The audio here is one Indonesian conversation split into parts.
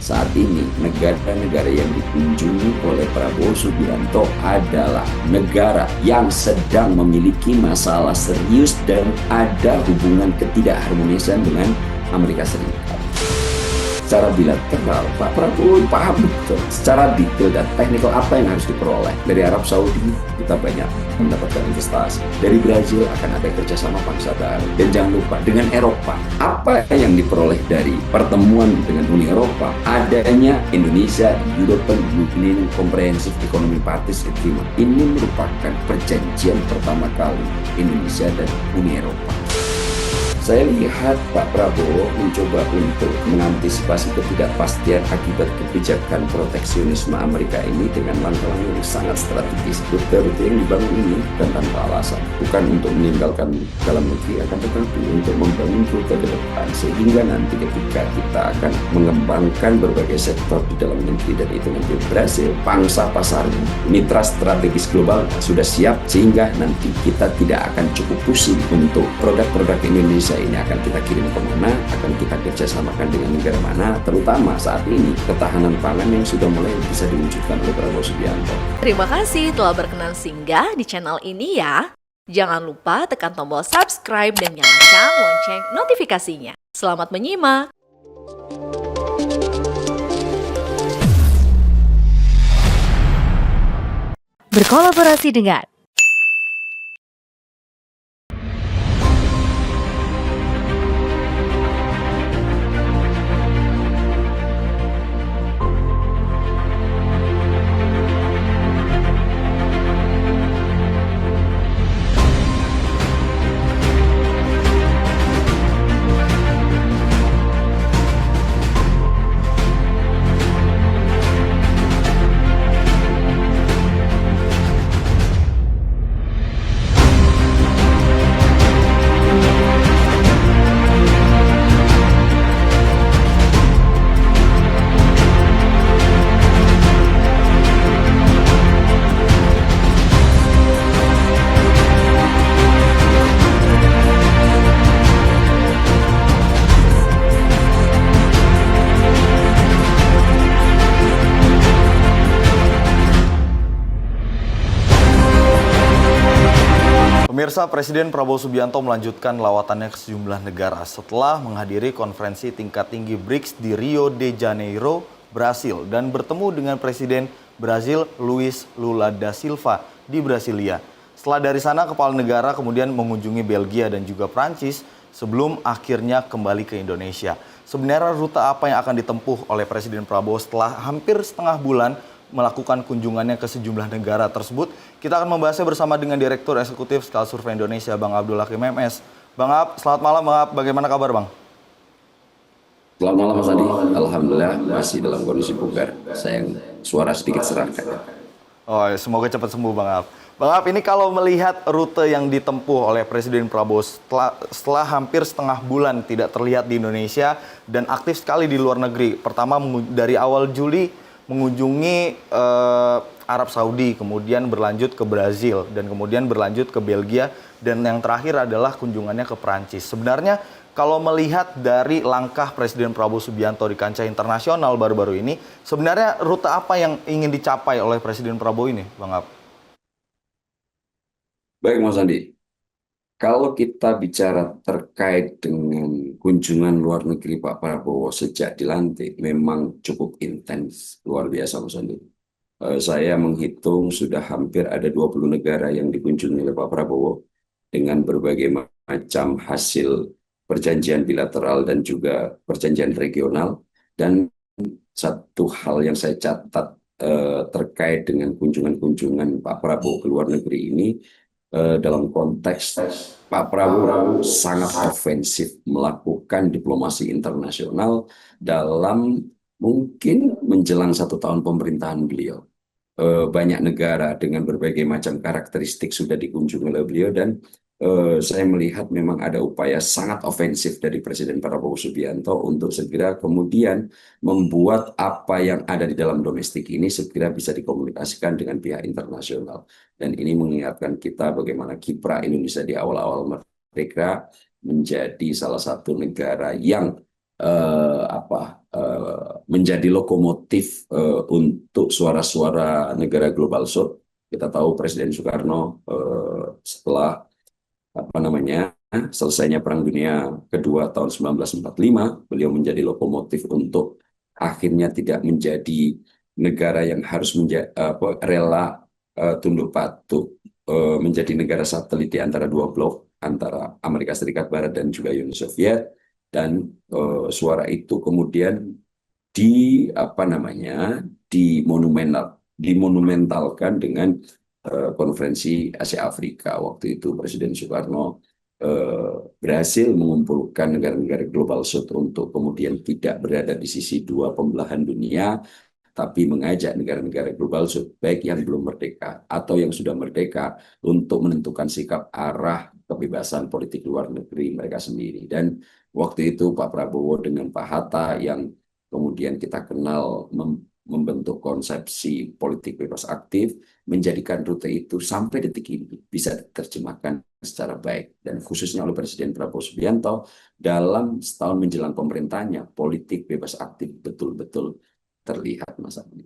Saat ini, negara-negara yang dikunjungi oleh Prabowo Subianto adalah negara yang sedang memiliki masalah serius dan ada hubungan ketidakharmonisan dengan Amerika Serikat. Secara bilateral, Pak Prabowo paham betul secara detail dan teknikal apa yang harus diperoleh. Dari Arab Saudi, kita banyak mendapatkan investasi. Dari Brazil akan ada kerjasama bangsa baru. Dan jangan lupa, dengan Eropa, apa yang diperoleh dari pertemuan dengan Uni Eropa? Adanya Indonesia European Union Comprehensive Economic Partnership Agreement. Ini merupakan perjanjian pertama kali Indonesia dan Uni Eropa. Saya lihat Pak Prabowo mencoba untuk mengantisipasi ketidakpastian akibat kebijakan proteksionisme Amerika ini dengan langkah-langkah yang sangat strategis. Rute-rute yang dibangun ini dan tanpa alasan, bukan untuk meninggalkan dalam negeri, akan tetapi untuk membangun rute ke depan, sehingga nanti ketika kita akan mengembangkan berbagai sektor di dalam negeri, dan itu nanti Brasil, pangsa pasarnya, mitra strategis global sudah siap, sehingga nanti kita tidak akan cukup pusing untuk produk-produk Indonesia ini akan kita kirim kemana, akan kita kerjasamakan dengan negara mana, terutama saat ini ketahanan pangan yang sudah mulai bisa diwujudkan oleh Prabowo Subianto. Terima kasih telah berkenan singgah di channel ini ya. Jangan lupa tekan tombol subscribe dan nyalakan lonceng notifikasinya. Selamat menyimak! Berkolaborasi dengan Pemirsa, Presiden Prabowo Subianto melanjutkan lawatannya ke sejumlah negara setelah menghadiri konferensi tingkat tinggi BRICS di Rio de Janeiro, Brasil, dan bertemu dengan Presiden Brasil Luiz Lula da Silva di Brasilia. Setelah dari sana, kepala negara kemudian mengunjungi Belgia dan juga Prancis sebelum akhirnya kembali ke Indonesia. Sebenarnya rute apa yang akan ditempuh oleh Presiden Prabowo setelah hampir setengah bulan melakukan kunjungannya ke sejumlah negara tersebut? Kita akan membahasnya bersama dengan Direktur Eksekutif Skala Survei Indonesia, Bang Abdul Hakim MS. Bang Ab, selamat malam Bang Ab, bagaimana kabar Bang? Selamat malam Mas Andi, Alhamdulillah masih dalam kondisi bugar. Saya suara sedikit serak. Oh, semoga cepat sembuh Bang Ab. Bang Ab, ini kalau melihat rute yang ditempuh oleh Presiden Prabowo setelah hampir setengah bulan tidak terlihat di Indonesia dan aktif sekali di luar negeri. Pertama dari awal Juli mengunjungi Arab Saudi, kemudian berlanjut ke Brazil, dan kemudian berlanjut ke Belgia, dan yang terakhir adalah kunjungannya ke Prancis. Sebenarnya kalau melihat dari langkah Presiden Prabowo Subianto di kancah internasional baru-baru ini, sebenarnya rute apa yang ingin dicapai oleh Presiden Prabowo ini, Bang Ab? Baik Mas Andi, kalau kita bicara terkait dengan kunjungan luar negeri Pak Prabowo sejak dilantik, memang cukup intens, luar biasa Mas Andi. Saya menghitung sudah hampir ada 20 negara yang dikunjungi oleh Pak Prabowo dengan berbagai macam hasil perjanjian bilateral dan juga perjanjian regional. Dan satu hal yang saya catat terkait dengan kunjungan-kunjungan Pak Prabowo ke luar negeri ini, dalam konteks Pak Prabowo sangat ofensif melakukan diplomasi internasional dalam mungkin menjelang 1 tahun pemerintahan beliau. Banyak negara dengan berbagai macam karakteristik sudah dikunjungi oleh beliau, dan saya melihat memang ada upaya sangat ofensif dari Presiden Prabowo Subianto untuk segera kemudian membuat apa yang ada di dalam domestik ini segera bisa dikomunikasikan dengan pihak internasional. Dan ini mengingatkan kita bagaimana kiprah Indonesia di awal-awal merdeka menjadi salah satu negara yang menjadi lokomotif untuk suara-suara negara Global South. Kita tahu Presiden Soekarno setelah selesainya Perang Dunia Kedua tahun 1945, beliau menjadi lokomotif untuk akhirnya tidak menjadi negara yang harus rela tunduk patuh menjadi negara satelit di antara dua blok, antara Amerika Serikat Barat dan juga Uni Soviet. Dan suara itu kemudian dimonumentalkan dengan konferensi Asia Afrika. Waktu itu Presiden Soekarno berhasil mengumpulkan negara-negara Global South untuk kemudian tidak berada di sisi dua pembelahan dunia, tapi mengajak negara-negara Global South, baik yang belum merdeka atau yang sudah merdeka, untuk menentukan sikap arah kebebasan politik luar negeri mereka sendiri. Dan waktu itu Pak Prabowo dengan Pak Hatta yang kemudian kita kenal membentuk konsepsi politik bebas aktif, menjadikan rute itu sampai detik ini bisa diterjemahkan secara baik. Dan khususnya oleh Presiden Prabowo Subianto, dalam setahun menjelang pemerintahnya, politik bebas aktif betul-betul terlihat, Mas Adi.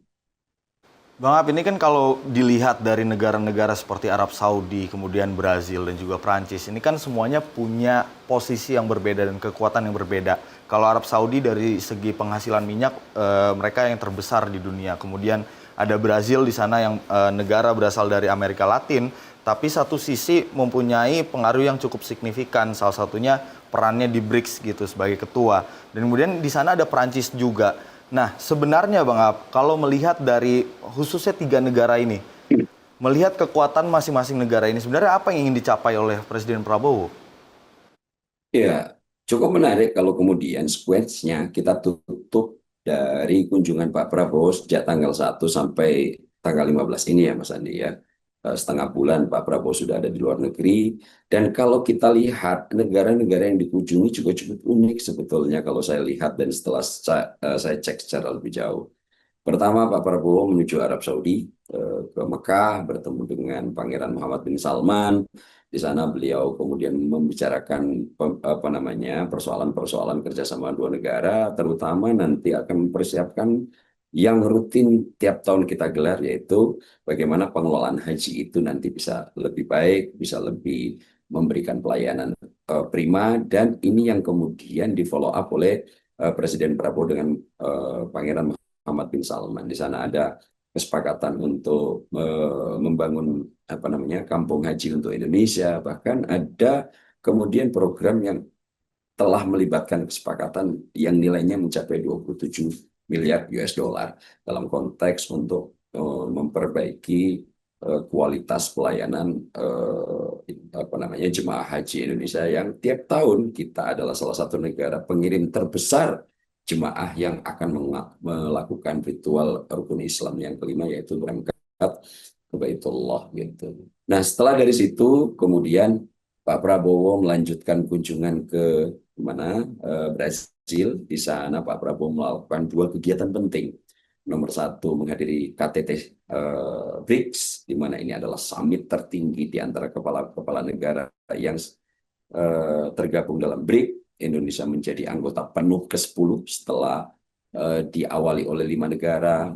Bang Ab, ini kan kalau dilihat dari negara-negara seperti Arab Saudi, kemudian Brazil dan juga Prancis, ini kan semuanya punya posisi yang berbeda dan kekuatan yang berbeda. Kalau Arab Saudi dari segi penghasilan minyak, mereka yang terbesar di dunia. Kemudian ada Brazil di sana yang negara berasal dari Amerika Latin, tapi satu sisi mempunyai pengaruh yang cukup signifikan, salah satunya perannya di BRICS gitu sebagai ketua. Dan kemudian di sana ada Prancis juga. Nah, sebenarnya Bang Ab, kalau melihat dari khususnya 3 negara ini, melihat kekuatan masing-masing negara ini, sebenarnya apa yang ingin dicapai oleh Presiden Prabowo? Ya, cukup menarik kalau kemudian sequence-nya kita tutup dari kunjungan Pak Prabowo sejak tanggal 1 sampai tanggal 15 ini ya, Mas Andi ya. Setengah bulan Pak Prabowo sudah ada di luar negeri. Dan kalau kita lihat negara-negara yang dikunjungi juga cukup unik sebetulnya kalau saya lihat dan setelah saya cek secara lebih jauh. Pertama, Pak Prabowo menuju Arab Saudi, ke Mekah, bertemu dengan Pangeran Muhammad bin Salman. Di sana beliau kemudian membicarakan persoalan-persoalan kerjasama dua negara, terutama nanti akan mempersiapkan yang rutin tiap tahun kita gelar, yaitu bagaimana pengelolaan haji itu nanti bisa lebih baik, bisa lebih memberikan pelayanan prima, dan ini yang kemudian di follow up oleh Presiden Prabowo dengan Pangeran Muhammad bin Salman. Di sana ada kesepakatan untuk membangun kampung haji untuk Indonesia, bahkan ada kemudian program yang telah melibatkan kesepakatan yang nilainya mencapai 27 miliar US dollar dalam konteks untuk memperbaiki kualitas pelayanan jemaah haji Indonesia, yang tiap tahun kita adalah salah satu negara pengirim terbesar jemaah yang akan melakukan ritual rukun Islam yang kelima, yaitu berangkat ke Baitullah gitu. Nah, setelah dari situ kemudian Pak Prabowo melanjutkan kunjungan ke Brazil. Di sana Pak Prabowo melakukan 2 kegiatan penting. Nomor 1, menghadiri KTT BRICS, di mana ini adalah summit tertinggi di antara kepala-kepala negara yang tergabung dalam BRICS. Indonesia menjadi anggota penuh ke-10 setelah diawali oleh 5 negara,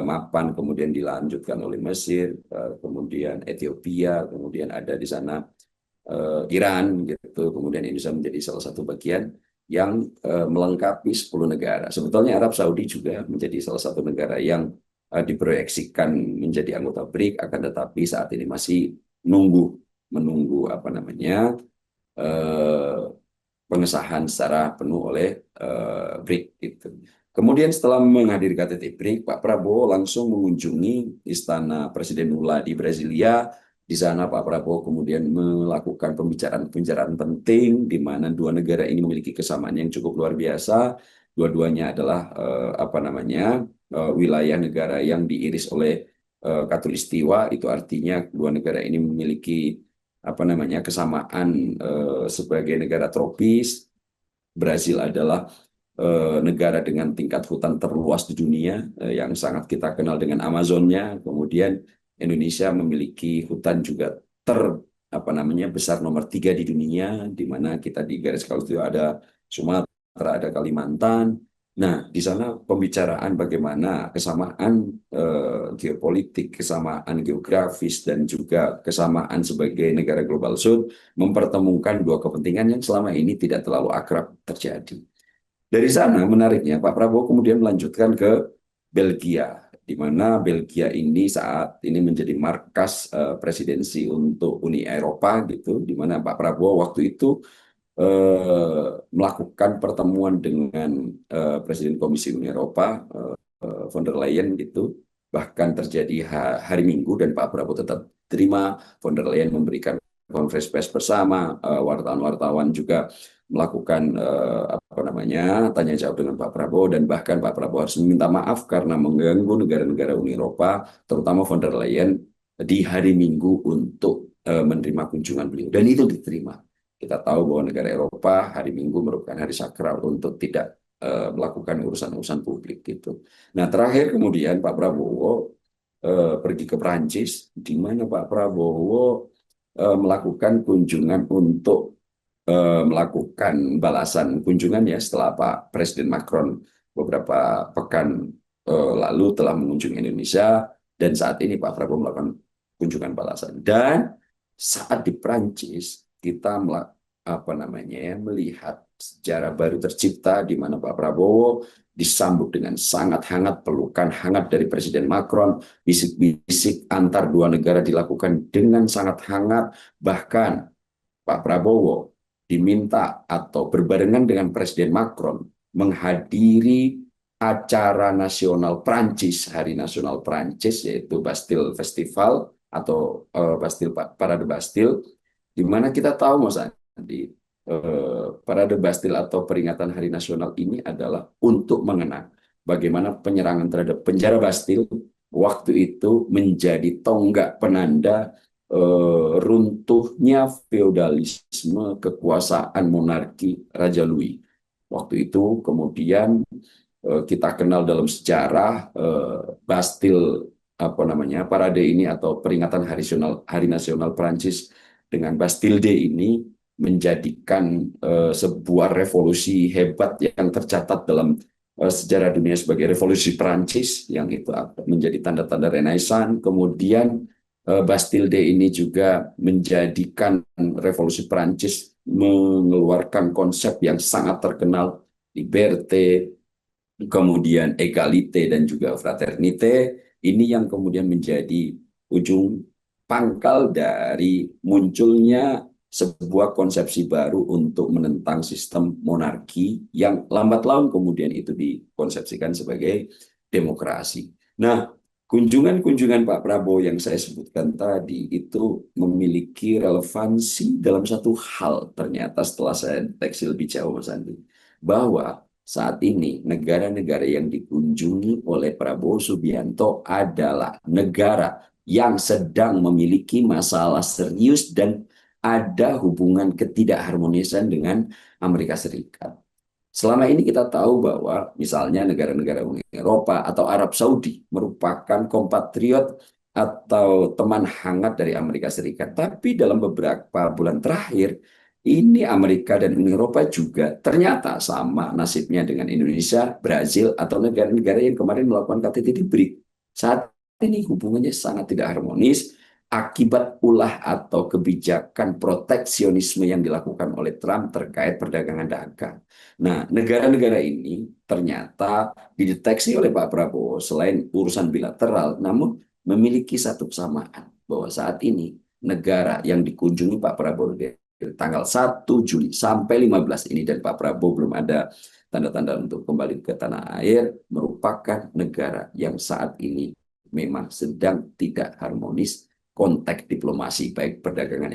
mapan, kemudian dilanjutkan oleh Mesir, kemudian Ethiopia, kemudian ada di sana Iran gitu. Kemudian Indonesia menjadi salah satu bagian yang melengkapi 10 negara. Sebetulnya Arab Saudi juga menjadi salah satu negara yang diproyeksikan menjadi anggota BRICS, akan tetapi saat ini masih menunggu pengesahan secara penuh oleh BRICS itu. Kemudian setelah menghadiri KTT BRICS, Pak Prabowo langsung mengunjungi Istana Presiden Lula di Brasilia. Di sana Pak Prabowo kemudian melakukan pembicaraan penting, di mana 2 negara ini memiliki kesamaan yang cukup luar biasa. Dua-duanya adalah wilayah negara yang diiris oleh Katulistiwa. Itu artinya 2 negara ini memiliki kesamaan sebagai negara tropis. Brazil adalah negara dengan tingkat hutan terluas di dunia, yang sangat kita kenal dengan Amazonnya. Kemudian Indonesia memiliki hutan juga besar nomor 3 di dunia, di mana kita di garis kalau itu ada Sumatera, ada Kalimantan. Nah, di sana pembicaraan bagaimana kesamaan geopolitik, kesamaan geografis, dan juga kesamaan sebagai negara global South mempertemukan dua kepentingan yang selama ini tidak terlalu akrab terjadi. Dari sana, menariknya, Pak Prabowo kemudian melanjutkan ke Belgia, di mana Belgia ini saat ini menjadi markas presidensi untuk Uni Eropa, gitu, di mana Pak Prabowo waktu itu melakukan pertemuan dengan Presiden Komisi Uni Eropa, von der Leyen, gitu. Bahkan terjadi hari Minggu dan Pak Prabowo tetap terima. Von der Leyen memberikan konferensi pers bersama, wartawan-wartawan juga melakukan apa namanya tanya jawab dengan Pak Prabowo, dan bahkan Pak Prabowo harus meminta maaf karena mengganggu negara-negara Uni Eropa, terutama von der Leyen di hari Minggu untuk menerima kunjungan beliau, dan itu diterima. Kita tahu bahwa negara Eropa hari Minggu merupakan hari sakral untuk tidak melakukan urusan-urusan publik, gitu. Nah, terakhir kemudian Pak Prabowo pergi ke Perancis, di mana Pak Prabowo melakukan kunjungan untuk melakukan balasan kunjungan, ya, setelah Pak Presiden Macron beberapa pekan lalu telah mengunjungi Indonesia, dan saat ini Pak Prabowo melakukan kunjungan balasan. Dan saat di Perancis kita melihat sejarah baru tercipta, di mana Pak Prabowo disambut dengan sangat hangat, pelukan hangat dari Presiden Macron, bisik-bisik antar dua negara dilakukan dengan sangat hangat. Bahkan Pak Prabowo diminta atau berbarengan dengan Presiden Macron menghadiri acara nasional Prancis, Hari Nasional Prancis, yaitu Bastille Festival atau Parade Bastille, di mana kita tahu, Mas Andi, Parade Bastille atau peringatan Hari Nasional ini adalah untuk mengenang bagaimana penyerangan terhadap penjara Bastille waktu itu menjadi tonggak penanda runtuhnya feodalisme, kekuasaan monarki Raja Louis. Waktu itu kemudian kita kenal dalam sejarah Bastille parade ini atau peringatan Hari Nasional Prancis dengan Bastille Day ini menjadikan sebuah revolusi hebat yang tercatat dalam sejarah dunia sebagai revolusi Prancis, yang itu menjadi tanda-tanda Renaissance. Kemudian Bastille Day ini juga menjadikan revolusi Prancis mengeluarkan konsep yang sangat terkenal, liberté, kemudian égalité, dan juga fraternité. Ini yang kemudian menjadi ujung pangkal dari munculnya sebuah konsepsi baru untuk menentang sistem monarki yang lambat laun kemudian itu dikonsepsikan sebagai demokrasi. Nah, kunjungan-kunjungan Pak Prabowo yang saya sebutkan tadi itu memiliki relevansi dalam satu hal, ternyata setelah saya deteksi lebih jauh, Mas Andi, bahwa saat ini negara-negara yang dikunjungi oleh Prabowo Subianto adalah negara yang sedang memiliki masalah serius dan ada hubungan ketidakharmonisan dengan Amerika Serikat. Selama ini kita tahu bahwa misalnya negara-negara Uni Eropa atau Arab Saudi merupakan kompatriot atau teman hangat dari Amerika Serikat. Tapi dalam beberapa bulan terakhir, ini Amerika dan Uni Eropa juga ternyata sama nasibnya dengan Indonesia, Brazil, atau negara-negara yang kemarin melakukan KTT di BRIC. Saat ini hubungannya sangat tidak harmonis akibat ulah atau kebijakan proteksionisme yang dilakukan oleh Trump terkait perdagangan dagang. Nah, negara-negara ini ternyata dideteksi oleh Pak Prabowo selain urusan bilateral, namun memiliki satu kesamaan, bahwa saat ini negara yang dikunjungi Pak Prabowo dari tanggal 1 Juli sampai 15 ini, dan Pak Prabowo belum ada tanda-tanda untuk kembali ke tanah air, merupakan negara yang saat ini memang sedang tidak harmonis konteks diplomasi, baik perdagangan,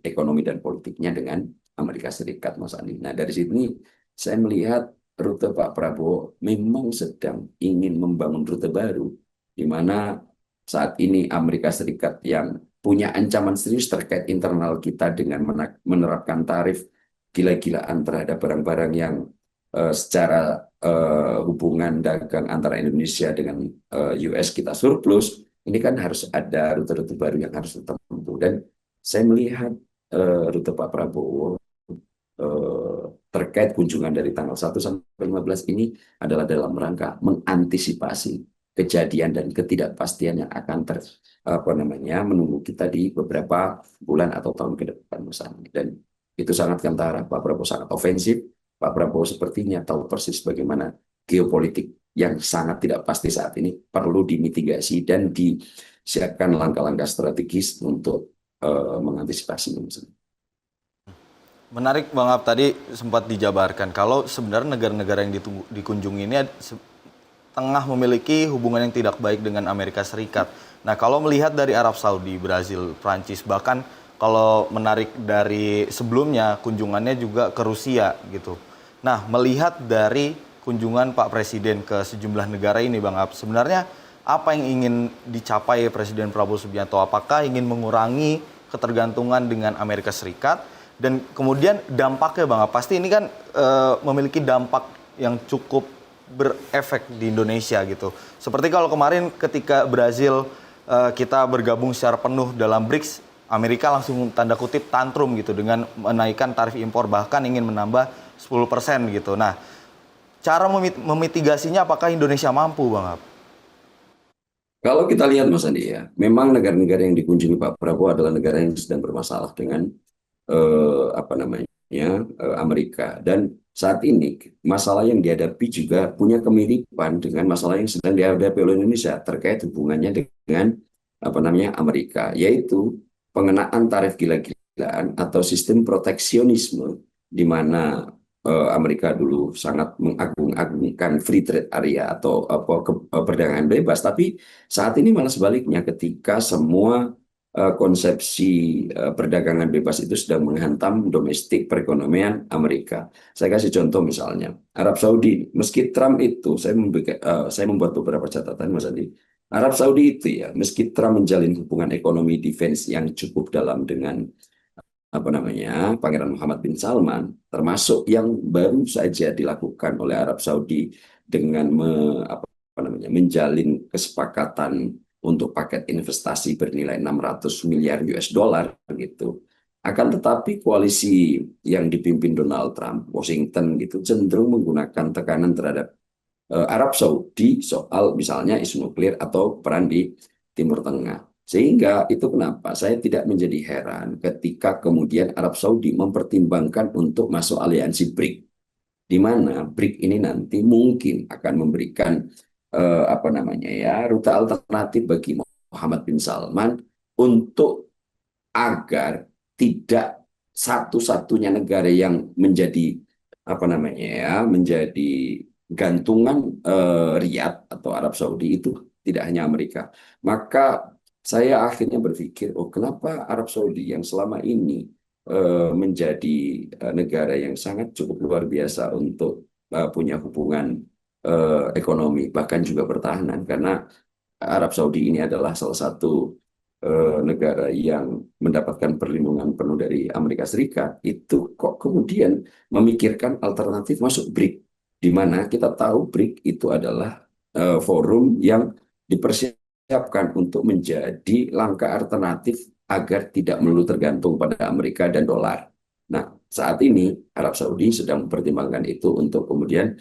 ekonomi dan politiknya dengan Amerika Serikat, Mas Andi. Nah, dari sini saya melihat rute Pak Prabowo memang sedang ingin membangun rute baru, di mana saat ini Amerika Serikat yang punya ancaman serius terkait internal kita dengan menerapkan tarif gila-gilaan terhadap barang-barang yang secara hubungan dagang antara Indonesia dengan US kita surplus. Ini kan harus ada rute-rute baru yang harus ditempuh, dan saya melihat rute Pak Prabowo terkait kunjungan dari tanggal 1 sampai 15 ini adalah dalam rangka mengantisipasi kejadian dan ketidakpastian yang akan menunggu kita di beberapa bulan atau tahun ke depan misalnya. Dan itu sangat kentara, Pak Prabowo sangat ofensif. Pak Prabowo sepertinya tahu persis bagaimana geopolitik yang sangat tidak pasti saat ini perlu dimitigasi dan disiapkan langkah-langkah strategis untuk mengantisipasi. Menarik Bang Ab, tadi sempat dijabarkan kalau sebenarnya negara-negara yang dikunjungi ini tengah memiliki hubungan yang tidak baik dengan Amerika Serikat. Nah, kalau melihat dari Arab Saudi, Brazil, Prancis, bahkan kalau menarik dari sebelumnya kunjungannya juga ke Rusia gitu. Nah, melihat dari kunjungan Pak Presiden ke sejumlah negara ini Bang Ab, sebenarnya apa yang ingin dicapai Presiden Prabowo Subianto? Apakah ingin mengurangi ketergantungan dengan Amerika Serikat? Dan kemudian dampaknya Bang Ab, pasti ini kan memiliki dampak yang cukup berefek di Indonesia gitu. Seperti kalau kemarin ketika Brazil kita bergabung secara penuh dalam BRICS, Amerika langsung tanda kutip tantrum gitu dengan menaikkan tarif impor, bahkan ingin menambah 10% gitu. Nah, cara memitigasinya apakah Indonesia mampu Bang Ab? Kalau kita lihat Mas Andi ya, memang negara-negara yang dikunjungi Pak Prabowo adalah negara yang sedang bermasalah dengan Amerika, dan saat ini masalah yang dihadapi juga punya kemiripan dengan masalah yang sedang dihadapi oleh Indonesia terkait hubungannya dengan Amerika, yaitu pengenaan tarif gila-gilaan atau sistem proteksionisme, di mana Amerika dulu sangat mengagung-agungkan free trade area atau perdagangan bebas, tapi saat ini malah sebaliknya ketika semua konsepsi perdagangan bebas itu sedang menghantam domestik perekonomian Amerika. Saya kasih contoh misalnya Arab Saudi. Meski Trump itu, saya membuat beberapa catatan Mas Adi. Arab Saudi itu ya, meski Trump menjalin hubungan ekonomi defense yang cukup dalam dengan Pangeran Muhammad bin Salman, termasuk yang baru saja dilakukan oleh Arab Saudi dengan menjalin kesepakatan untuk paket investasi bernilai 600 miliar US dollar gitu. Akan tetapi koalisi yang dipimpin Donald Trump, Washington gitu, cenderung menggunakan tekanan terhadap Arab Saudi soal misalnya isu nuklir atau peran di Timur Tengah. Sehingga itu kenapa saya tidak menjadi heran ketika kemudian Arab Saudi mempertimbangkan untuk masuk aliansi BRIC, di mana BRIC ini nanti mungkin akan memberikan rute alternatif bagi Muhammad bin Salman untuk agar tidak satu-satunya negara yang menjadi menjadi gantungan Riyadh atau Arab Saudi itu tidak hanya Amerika. Maka saya akhirnya berpikir, kenapa Arab Saudi yang selama ini menjadi negara yang sangat cukup luar biasa untuk punya hubungan ekonomi, bahkan juga pertahanan, karena Arab Saudi ini adalah salah satu negara yang mendapatkan perlindungan penuh dari Amerika Serikat, itu kok kemudian memikirkan alternatif masuk BRIC, di mana kita tahu BRIC itu adalah forum yang dipersiapkan untuk menjadi langkah alternatif agar tidak melulu tergantung pada Amerika dan dolar. Nah, saat ini Arab Saudi sedang mempertimbangkan itu untuk kemudian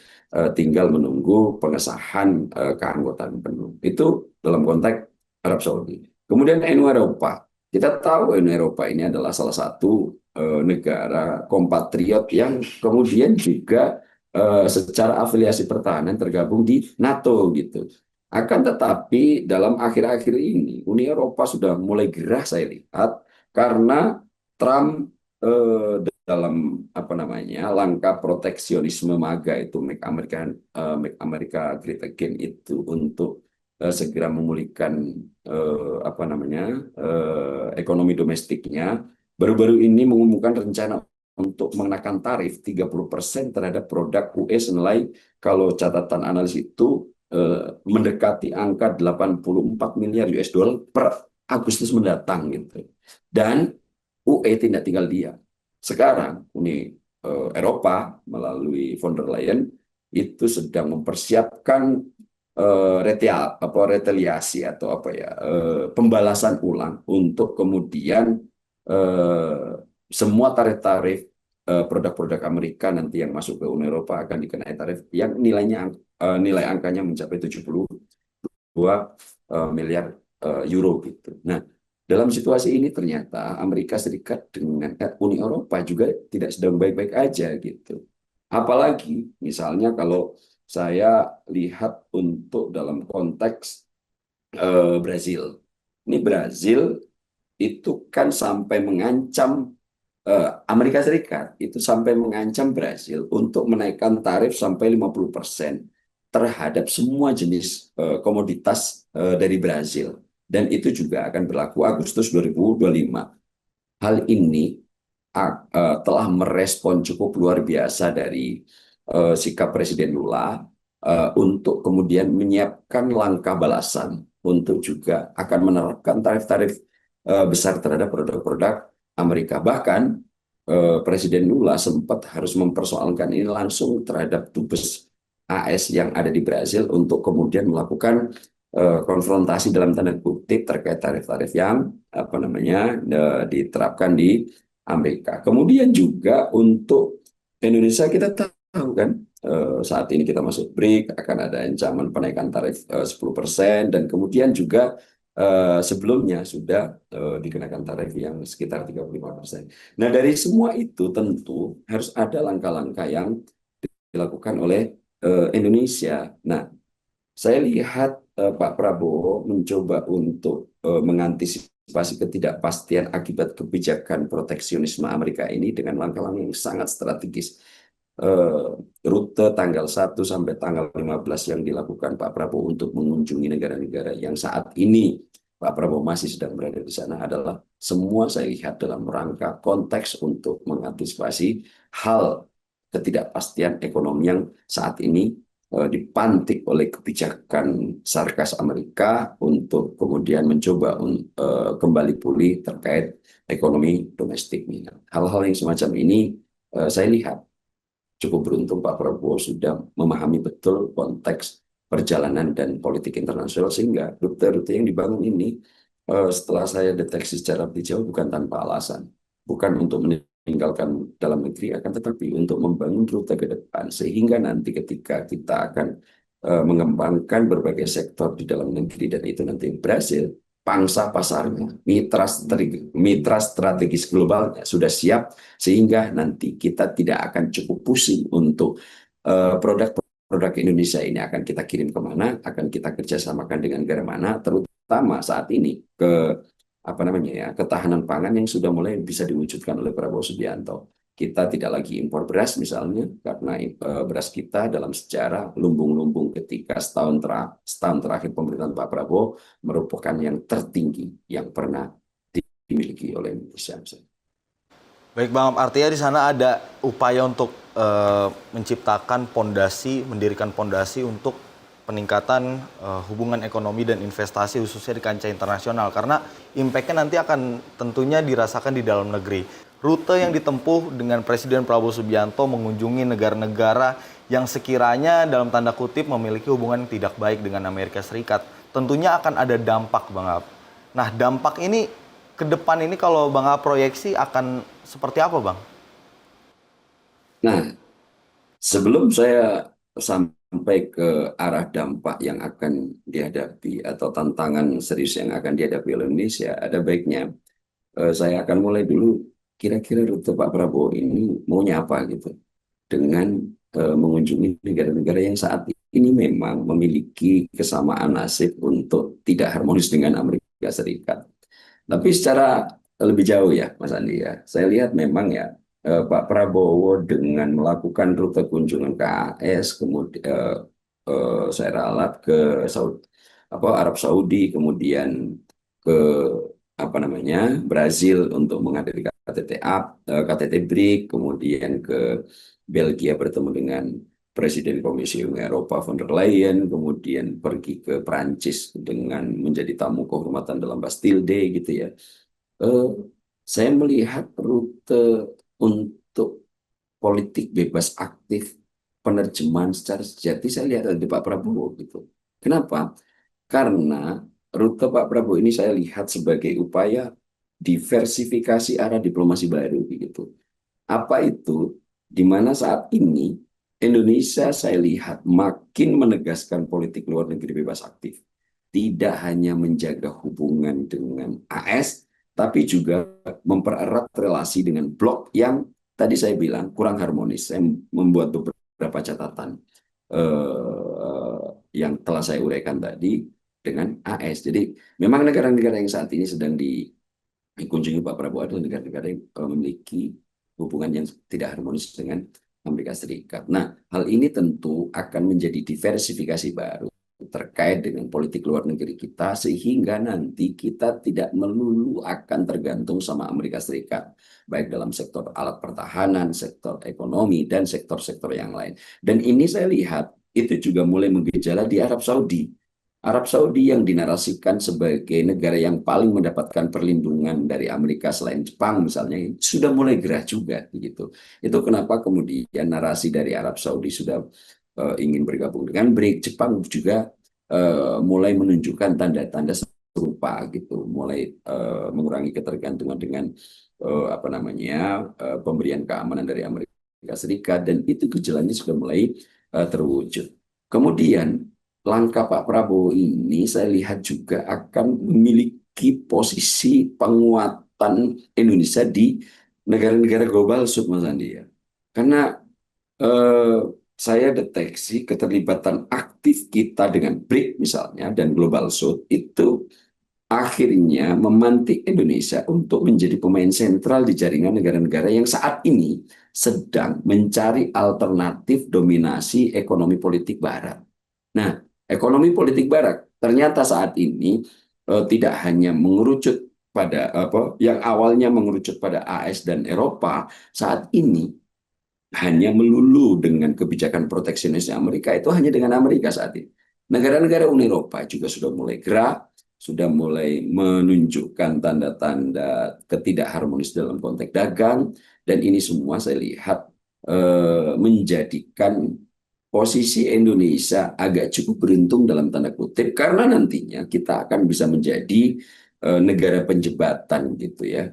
tinggal menunggu pengesahan keanggotaan penuh. Itu dalam konteks Arab Saudi. Kemudian Uni Eropa. Kita tahu Uni Eropa ini adalah salah satu negara kompatriot yang kemudian juga secara afiliasi pertahanan tergabung di NATO gitu. Akan tetapi dalam akhir-akhir ini Uni Eropa sudah mulai gerah saya lihat karena Trump dalam langkah proteksionisme MAGA itu make America Great Again itu untuk segera memulihkan ekonomi domestiknya, baru-baru ini mengumumkan rencana untuk mengenakan tarif 30% terhadap produk US senilai, kalau catatan analis itu mendekati angka 84 miliar US dollar per Agustus mendatang gitu. Dan UE tidak tinggal diam. Sekarang Uni Eropa melalui von der Leyen itu sedang mempersiapkan retaliasi atau pembalasan ulang untuk kemudian semua tarif-tarif produk-produk Amerika nanti yang masuk ke Uni Eropa akan dikenai tarif yang nilai angkanya mencapai 72 miliar euro gitu. Nah, dalam situasi ini ternyata Amerika Serikat dengan Uni Eropa juga tidak sedang baik-baik aja gitu. Apalagi misalnya kalau saya lihat untuk dalam konteks Brazil. Ini Brazil itu kan sampai mengancam Amerika Serikat itu sampai mengancam Brazil untuk menaikkan tarif sampai 50% terhadap semua jenis komoditas dari Brazil. Dan itu juga akan berlaku Agustus 2025. Hal ini telah merespon cukup luar biasa dari sikap Presiden Lula untuk kemudian menyiapkan langkah balasan untuk juga akan menerapkan tarif-tarif besar terhadap produk-produk Amerika. Bahkan Presiden Lula sempat harus mempersoalkan ini langsung terhadap dubes AS yang ada di Brazil untuk kemudian melakukan konfrontasi dalam tanda kutip terkait tarif-tarif yang diterapkan di Amerika. Kemudian juga untuk Indonesia kita tahu kan saat ini kita masuk BRIC akan ada ancaman penaikan tarif 10% dan kemudian juga sebelumnya sudah dikenakan tarif yang sekitar 35%. Nah, dari semua itu tentu harus ada langkah-langkah yang dilakukan oleh Indonesia. Nah, saya lihat Pak Prabowo mencoba untuk mengantisipasi ketidakpastian akibat kebijakan proteksionisme Amerika ini dengan langkah-langkah yang sangat strategis. Rute tanggal 1 sampai tanggal 15 yang dilakukan Pak Prabowo untuk mengunjungi negara-negara yang saat ini Pak Prabowo masih sedang berada di sana adalah semua saya lihat dalam rangka konteks untuk mengantisipasi hal ketidakpastian ekonomi yang saat ini dipantik oleh kebijakan sarkas Amerika untuk kemudian mencoba kembali pulih terkait ekonomi domestiknya. Hal-hal yang semacam ini saya lihat cukup beruntung Pak Prabowo sudah memahami betul konteks perjalanan dan politik internasional sehingga rute-rute yang dibangun ini setelah saya deteksi secara lebih jauh bukan tanpa alasan, bukan untuk meninggalkan dalam negeri akan tetapi untuk membangun rute ke depan sehingga nanti ketika kita akan mengembangkan berbagai sektor di dalam negeri dan itu nanti berhasil pangsa pasarnya, mitra strategis globalnya sudah siap sehingga nanti kita tidak akan cukup pusing untuk produk-produk Indonesia ini akan kita kirim kemana, akan kita kerjasamakan dengan negara mana, terutama saat ini ketahanan pangan yang sudah mulai bisa diwujudkan oleh Prabowo Subianto. Kita tidak lagi impor beras misalnya karena beras kita dalam sejarah lumbung-lumbung ketika setahun terakhir pemerintahan Pak Prabowo merupakan yang tertinggi yang pernah dimiliki oleh Indonesia. Baik Bang, artinya di sana ada upaya untuk menciptakan mendirikan pondasi untuk peningkatan hubungan ekonomi dan investasi khususnya di kancah internasional karena impact-nya nanti akan tentunya dirasakan di dalam negeri. Rute yang ditempuh dengan Presiden Prabowo Subianto mengunjungi negara-negara yang sekiranya dalam tanda kutip memiliki hubungan yang tidak baik dengan Amerika Serikat. Tentunya akan ada dampak, Bang Ab. Nah, dampak ini ke depan ini kalau Bang Ab proyeksi akan seperti apa, Bang? Nah, sebelum saya sampai ke arah dampak yang akan dihadapi atau tantangan serius yang akan dihadapi oleh Indonesia, ada baiknya saya akan mulai dulu kira-kira rute Pak Prabowo ini maunya apa gitu dengan mengunjungi negara-negara yang saat ini memang memiliki kesamaan nasib untuk tidak harmonis dengan Amerika Serikat. Tapi secara lebih jauh ya Mas Andi ya, saya lihat memang ya Pak Prabowo dengan melakukan rute kunjungan ke AS, kemudian saya ralat ke Arab Saudi, kemudian ke Brazil untuk menghadiri KTT BRIC, kemudian ke Belgia bertemu dengan Presiden Komisi Uni Eropa von der Leyen, kemudian pergi ke Prancis dengan menjadi tamu kehormatan dalam Bastille Day gitu ya. Saya melihat rute untuk politik bebas aktif penerjemahan secara sejati saya lihat ada di Pak Prabowo gitu. Kenapa? Karena rute Pak Prabowo ini saya lihat sebagai upaya diversifikasi arah diplomasi baru gitu. Apa itu? Di mana saat ini Indonesia saya lihat makin menegaskan politik luar negeri bebas aktif. Tidak hanya menjaga hubungan dengan AS, tapi juga mempererat relasi dengan blok yang tadi saya bilang kurang harmonis. Saya membuat beberapa catatan yang telah saya uraikan tadi dengan AS. Jadi memang negara-negara yang saat ini sedang dikunjungi Pak Prabowo adalah negara-negara yang memiliki hubungan yang tidak harmonis dengan Amerika Serikat. Nah, hal ini tentu akan menjadi diversifikasi baru terkait dengan politik luar negeri kita, sehingga nanti kita tidak melulu akan tergantung sama Amerika Serikat, baik dalam sektor alat pertahanan, sektor ekonomi, dan sektor-sektor yang lain. Dan ini saya lihat itu juga mulai menggejala di Arab Saudi. Arab Saudi yang dinarasikan sebagai negara yang paling mendapatkan perlindungan dari Amerika selain Jepang misalnya, sudah mulai gerah juga gitu. Itu kenapa kemudian narasi dari Arab Saudi sudah ingin bergabung dengan BRIC. Jepang juga mulai menunjukkan tanda-tanda serupa gitu, mulai mengurangi ketergantungan dengan apa namanya pemberian keamanan dari Amerika Serikat, dan itu gejalanya sudah mulai terwujud. Kemudian langkah Pak Prabowo ini saya lihat juga akan memiliki posisi penguatan Indonesia di negara-negara global Sud, Mas Andi ya. Karena eh, saya deteksi keterlibatan aktif kita dengan BRIC misalnya dan Global South itu akhirnya memantik Indonesia untuk menjadi pemain sentral di jaringan negara-negara yang saat ini sedang mencari alternatif dominasi ekonomi politik Barat. Nah, ekonomi politik Barat ternyata saat ini tidak hanya mengerucut pada apa yang awalnya mengerucut pada AS dan Eropa, saat ini hanya melulu dengan kebijakan proteksionis Amerika, itu hanya dengan Amerika saat ini. Negara-negara Uni Eropa juga sudah mulai gerak, sudah mulai menunjukkan tanda-tanda ketidakharmonis dalam konteks dagang, dan ini semua saya lihat menjadikan posisi Indonesia agak cukup beruntung dalam tanda kutip, karena nantinya kita akan bisa menjadi negara penjembatan gitu ya,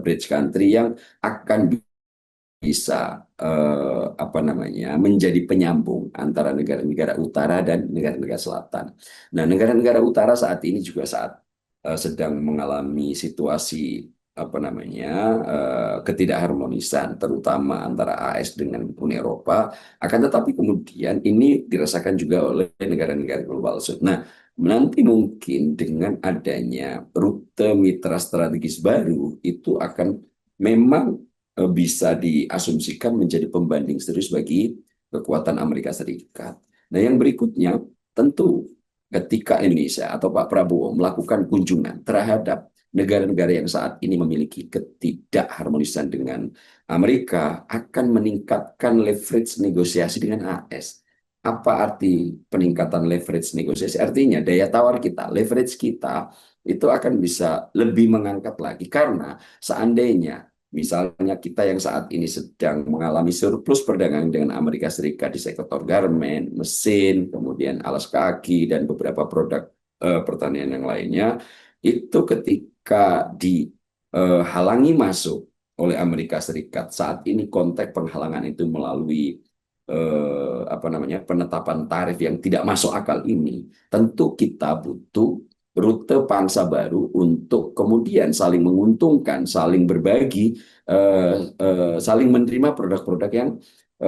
bridge country yang akan bisa apa namanya menjadi penyambung antara negara-negara utara dan negara-negara selatan. Nah, negara-negara utara saat ini juga sedang mengalami situasi apa namanya ketidakharmonisan, terutama antara AS dengan Uni Eropa. Akan tetapi kemudian ini dirasakan juga oleh negara-negara global South. Nah, nanti mungkin dengan adanya rute mitra strategis baru itu akan memang bisa diasumsikan menjadi pembanding serius bagi kekuatan Amerika Serikat. Nah, yang berikutnya tentu ketika Indonesia atau Pak Prabowo melakukan kunjungan terhadap negara-negara yang saat ini memiliki ketidakharmonisan dengan Amerika, akan meningkatkan leverage negosiasi dengan AS. Apa arti peningkatan leverage negosiasi? Artinya daya tawar kita, leverage kita itu akan bisa lebih mengangkat lagi, karena seandainya misalnya kita yang saat ini sedang mengalami surplus perdagangan dengan Amerika Serikat di sektor garment, mesin, kemudian alas kaki, dan beberapa produk pertanian yang lainnya, itu ketika dihalangi masuk oleh Amerika Serikat, saat ini konteks penghalangan itu melalui apa namanya penetapan tarif yang tidak masuk akal ini, tentu kita butuh rute pangsa baru untuk kemudian saling menguntungkan, saling berbagi, saling menerima produk-produk yang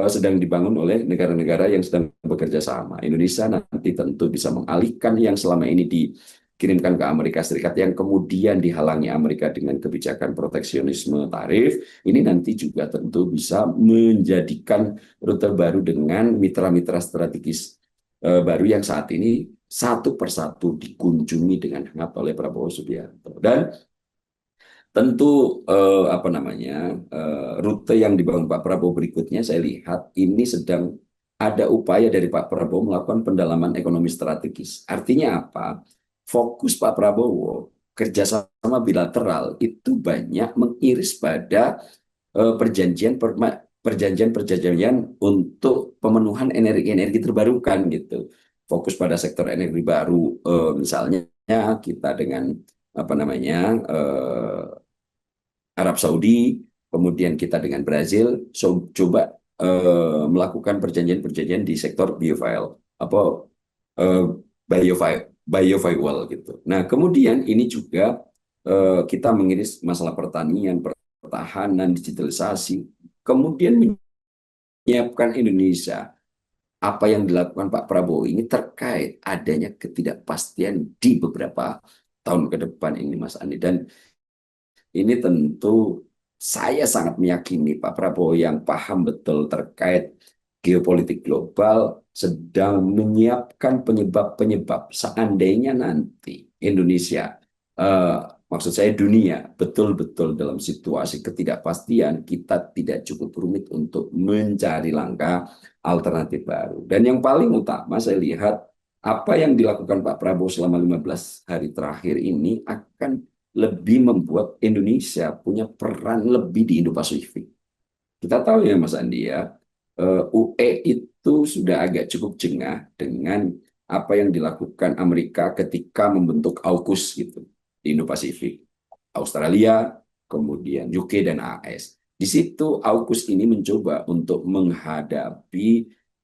sedang dibangun oleh negara-negara yang sedang bekerja sama. Indonesia nanti tentu bisa mengalihkan yang selama ini dikirimkan ke Amerika Serikat yang kemudian dihalangi Amerika dengan kebijakan proteksionisme tarif. Ini nanti juga tentu bisa menjadikan rute baru dengan mitra-mitra strategis baru yang saat ini satu persatu dikunjungi dengan hangat oleh Prabowo Subianto. Dan tentu apa namanya rute yang dibangun Pak Prabowo berikutnya, saya lihat ini sedang ada upaya dari Pak Prabowo melakukan pendalaman ekonomi strategis. Artinya apa? Fokus Pak Prabowo kerjasama bilateral itu banyak mengiris pada perjanjian-perjanjian untuk pemenuhan energi-energi terbarukan gitu. Fokus pada sektor energi baru, misalnya kita dengan apa namanya Arab Saudi, kemudian kita dengan Brazil coba melakukan perjanjian-perjanjian di sektor biofuel apa biofuel gitu. Nah, kemudian ini juga kita mengiris masalah pertanian, pertahanan, digitalisasi, kemudian menyiapkan Indonesia. Apa yang dilakukan Pak Prabowo ini terkait adanya ketidakpastian di beberapa tahun ke depan ini, Mas Andi. Dan ini tentu saya sangat meyakini Pak Prabowo yang paham betul terkait geopolitik global sedang menyiapkan penyebab-penyebab seandainya nanti Indonesia, eh, maksud saya dunia, betul-betul dalam situasi ketidakpastian, kita tidak cukup rumit untuk mencari langkah alternatif baru. Dan yang paling utama saya lihat apa yang dilakukan Pak Prabowo selama 15 hari terakhir ini akan lebih membuat Indonesia punya peran lebih di Indo-Pasifik. Kita tahu ya Mas Andi ya, UE itu sudah agak cukup jengah dengan apa yang dilakukan Amerika ketika membentuk AUKUS gitu di Indo-Pasifik. Australia, kemudian UK dan AS. Di situ AUKUS ini mencoba untuk menghadapi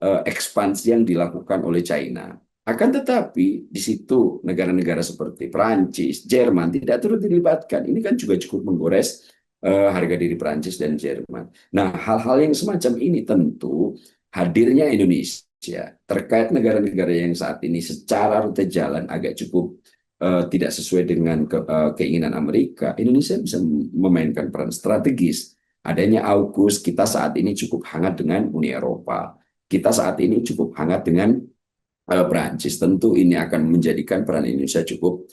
ekspansi yang dilakukan oleh China. Akan tetapi di situ negara-negara seperti Perancis, Jerman tidak turut dilibatkan. Ini kan juga cukup menggores harga diri Perancis dan Jerman. Nah, hal-hal yang semacam ini tentu hadirnya Indonesia terkait negara-negara yang saat ini secara rute jalan agak cukup tidak sesuai dengan keinginan Amerika, Indonesia bisa memainkan peran strategis. Adanya AUKUS, kita saat ini cukup hangat dengan Uni Eropa. Kita saat ini cukup hangat dengan Perancis. Tentu ini akan menjadikan peran Indonesia cukup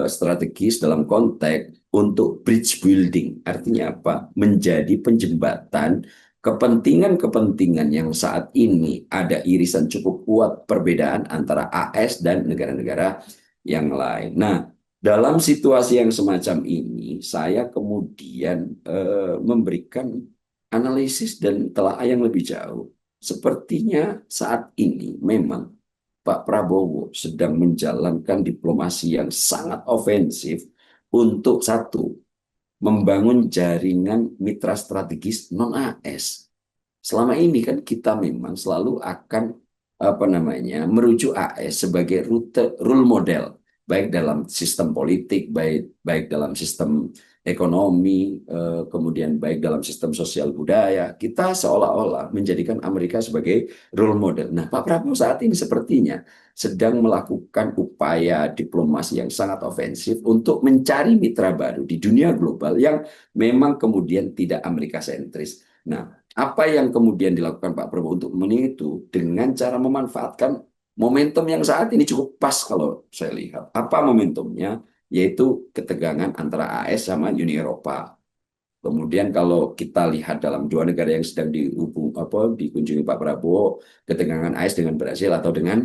strategis dalam konteks untuk bridge building. Artinya apa? Menjadi penjembatan kepentingan-kepentingan yang saat ini ada irisan cukup kuat perbedaan antara AS dan negara-negara yang lain. Nah, dalam situasi yang semacam ini, saya kemudian memberikan analisis dan telaah yang lebih jauh. Sepertinya saat ini memang Pak Prabowo sedang menjalankan diplomasi yang sangat ofensif untuk satu, membangun jaringan mitra strategis non-AS. Selama ini kan kita memang selalu akan merujuk AS sebagai role model baik dalam sistem politik, baik dalam sistem ekonomi, kemudian baik dalam sistem sosial budaya. Kita seolah-olah menjadikan Amerika sebagai role model. Nah, Pak Prabowo saat ini sepertinya sedang melakukan upaya diplomasi yang sangat ofensif untuk mencari mitra baru di dunia global yang memang kemudian tidak Amerika sentris. Nah, apa yang kemudian dilakukan Pak Prabowo untuk itu dengan cara memanfaatkan momentum yang saat ini cukup pas kalau saya lihat. Apa momentumnya? Yaitu ketegangan antara AS sama Uni Eropa. Kemudian kalau kita lihat dalam dua negara yang sedang dikunjungi Pak Prabowo, ketegangan AS dengan Brasil atau dengan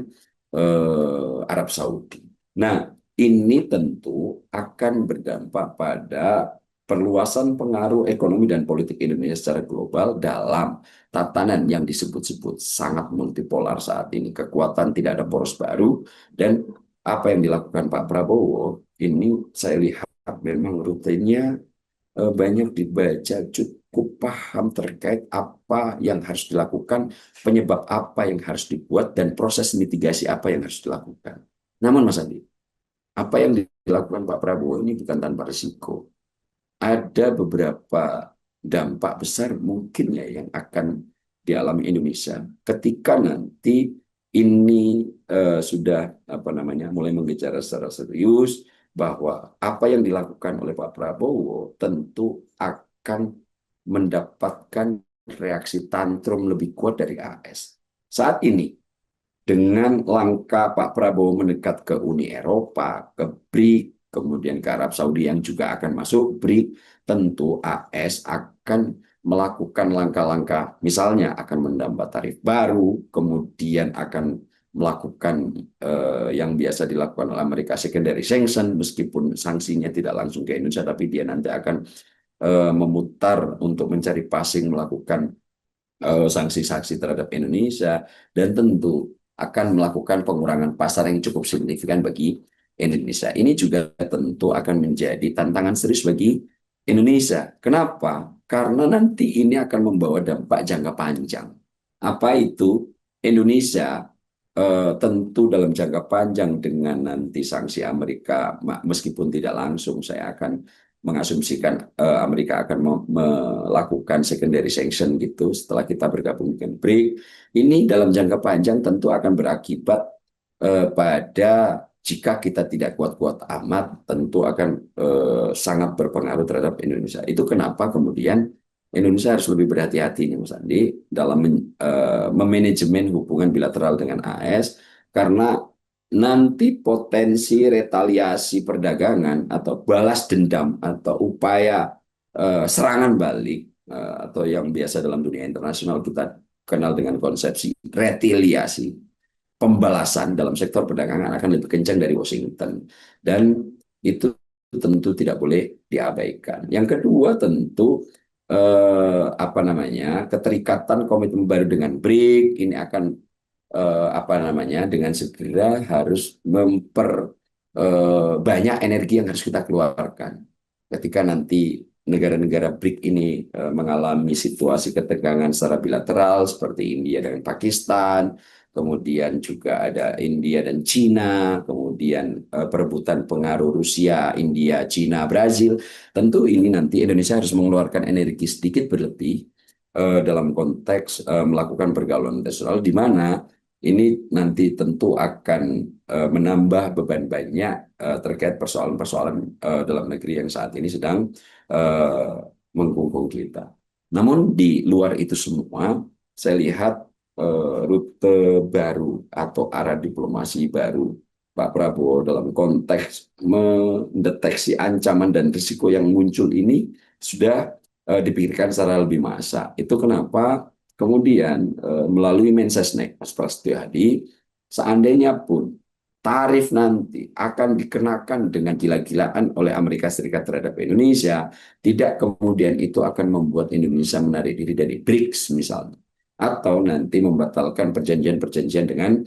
Arab Saudi. Nah, ini tentu akan berdampak pada perluasan pengaruh ekonomi dan politik Indonesia secara global dalam tatanan yang disebut-sebut sangat multipolar saat ini. Kekuatan tidak ada poros baru dan apa yang dilakukan Pak Prabowo ini saya lihat memang rutenya banyak dibaca, cukup paham terkait apa yang harus dilakukan, penyebab apa yang harus dibuat, dan proses mitigasi apa yang harus dilakukan. Namun Mas Andi, apa yang dilakukan Pak Prabowo ini bukan tanpa risiko. Ada beberapa dampak besar mungkin ya yang akan dialami Indonesia ketika nanti ini sudah mulai mengejar secara serius bahwa apa yang dilakukan oleh Pak Prabowo tentu akan mendapatkan reaksi tantrum lebih kuat dari AS. Saat ini dengan langkah Pak Prabowo mendekat ke Uni Eropa, ke BRIC, kemudian ke Arab Saudi yang juga akan masuk BRIC, tentu AS akan melakukan langkah-langkah, misalnya akan menambah tarif baru, kemudian akan melakukan yang biasa dilakukan oleh Amerika secondary sanction, meskipun sanksinya tidak langsung ke Indonesia, tapi dia nanti akan memutar untuk mencari passing, melakukan sanksi-sanksi terhadap Indonesia, dan tentu akan melakukan pengurangan pasar yang cukup signifikan bagi Indonesia. Ini juga tentu akan menjadi tantangan serius bagi Indonesia. Kenapa? Karena nanti ini akan membawa dampak jangka panjang. Apa itu? Indonesia tentu dalam jangka panjang dengan nanti sanksi Amerika, meskipun tidak langsung, saya akan mengasumsikan Amerika akan melakukan secondary sanction gitu setelah kita bergabung dengan BRIC. Ini dalam jangka panjang tentu akan berakibat pada jika kita tidak kuat-kuat amat, tentu akan sangat berpengaruh terhadap Indonesia. Itu kenapa kemudian Indonesia harus lebih berhati-hati nih Mas Andi dalam memanajemen hubungan bilateral dengan AS, karena nanti potensi retaliasi perdagangan atau balas dendam atau upaya serangan balik atau yang biasa dalam dunia internasional kita kenal dengan konsepsi retaliasi, pembalasan dalam sektor perdagangan akan lebih kencang dari Washington, dan itu tentu tidak boleh diabaikan. Yang kedua tentu apa namanya, keterikatan komitmen baru dengan BRIC ini akan apa namanya, dengan segera harus banyak energi yang harus kita keluarkan ketika nanti negara-negara BRIC ini mengalami situasi ketegangan secara bilateral seperti India dengan Pakistan, kemudian juga ada India dan Cina, kemudian perebutan pengaruh Rusia, India, Cina, Brazil. Tentu ini nanti Indonesia harus mengeluarkan energi sedikit berlebih dalam konteks melakukan pergaulan internasional, di mana ini nanti tentu akan menambah beban banyak terkait persoalan-persoalan dalam negeri yang saat ini sedang mengkungkung kita. Namun di luar itu semua, saya lihat rute baru atau arah diplomasi baru Pak Prabowo dalam konteks mendeteksi ancaman dan risiko yang muncul ini sudah dipikirkan secara lebih masak. Itu kenapa kemudian melalui Mensesnek Mas Prasetyo Hadi, seandainya pun tarif nanti akan dikenakan dengan gila-gilaan oleh Amerika Serikat terhadap Indonesia, tidak kemudian itu akan membuat Indonesia menarik diri dari BRICS misalnya, atau nanti membatalkan perjanjian-perjanjian dengan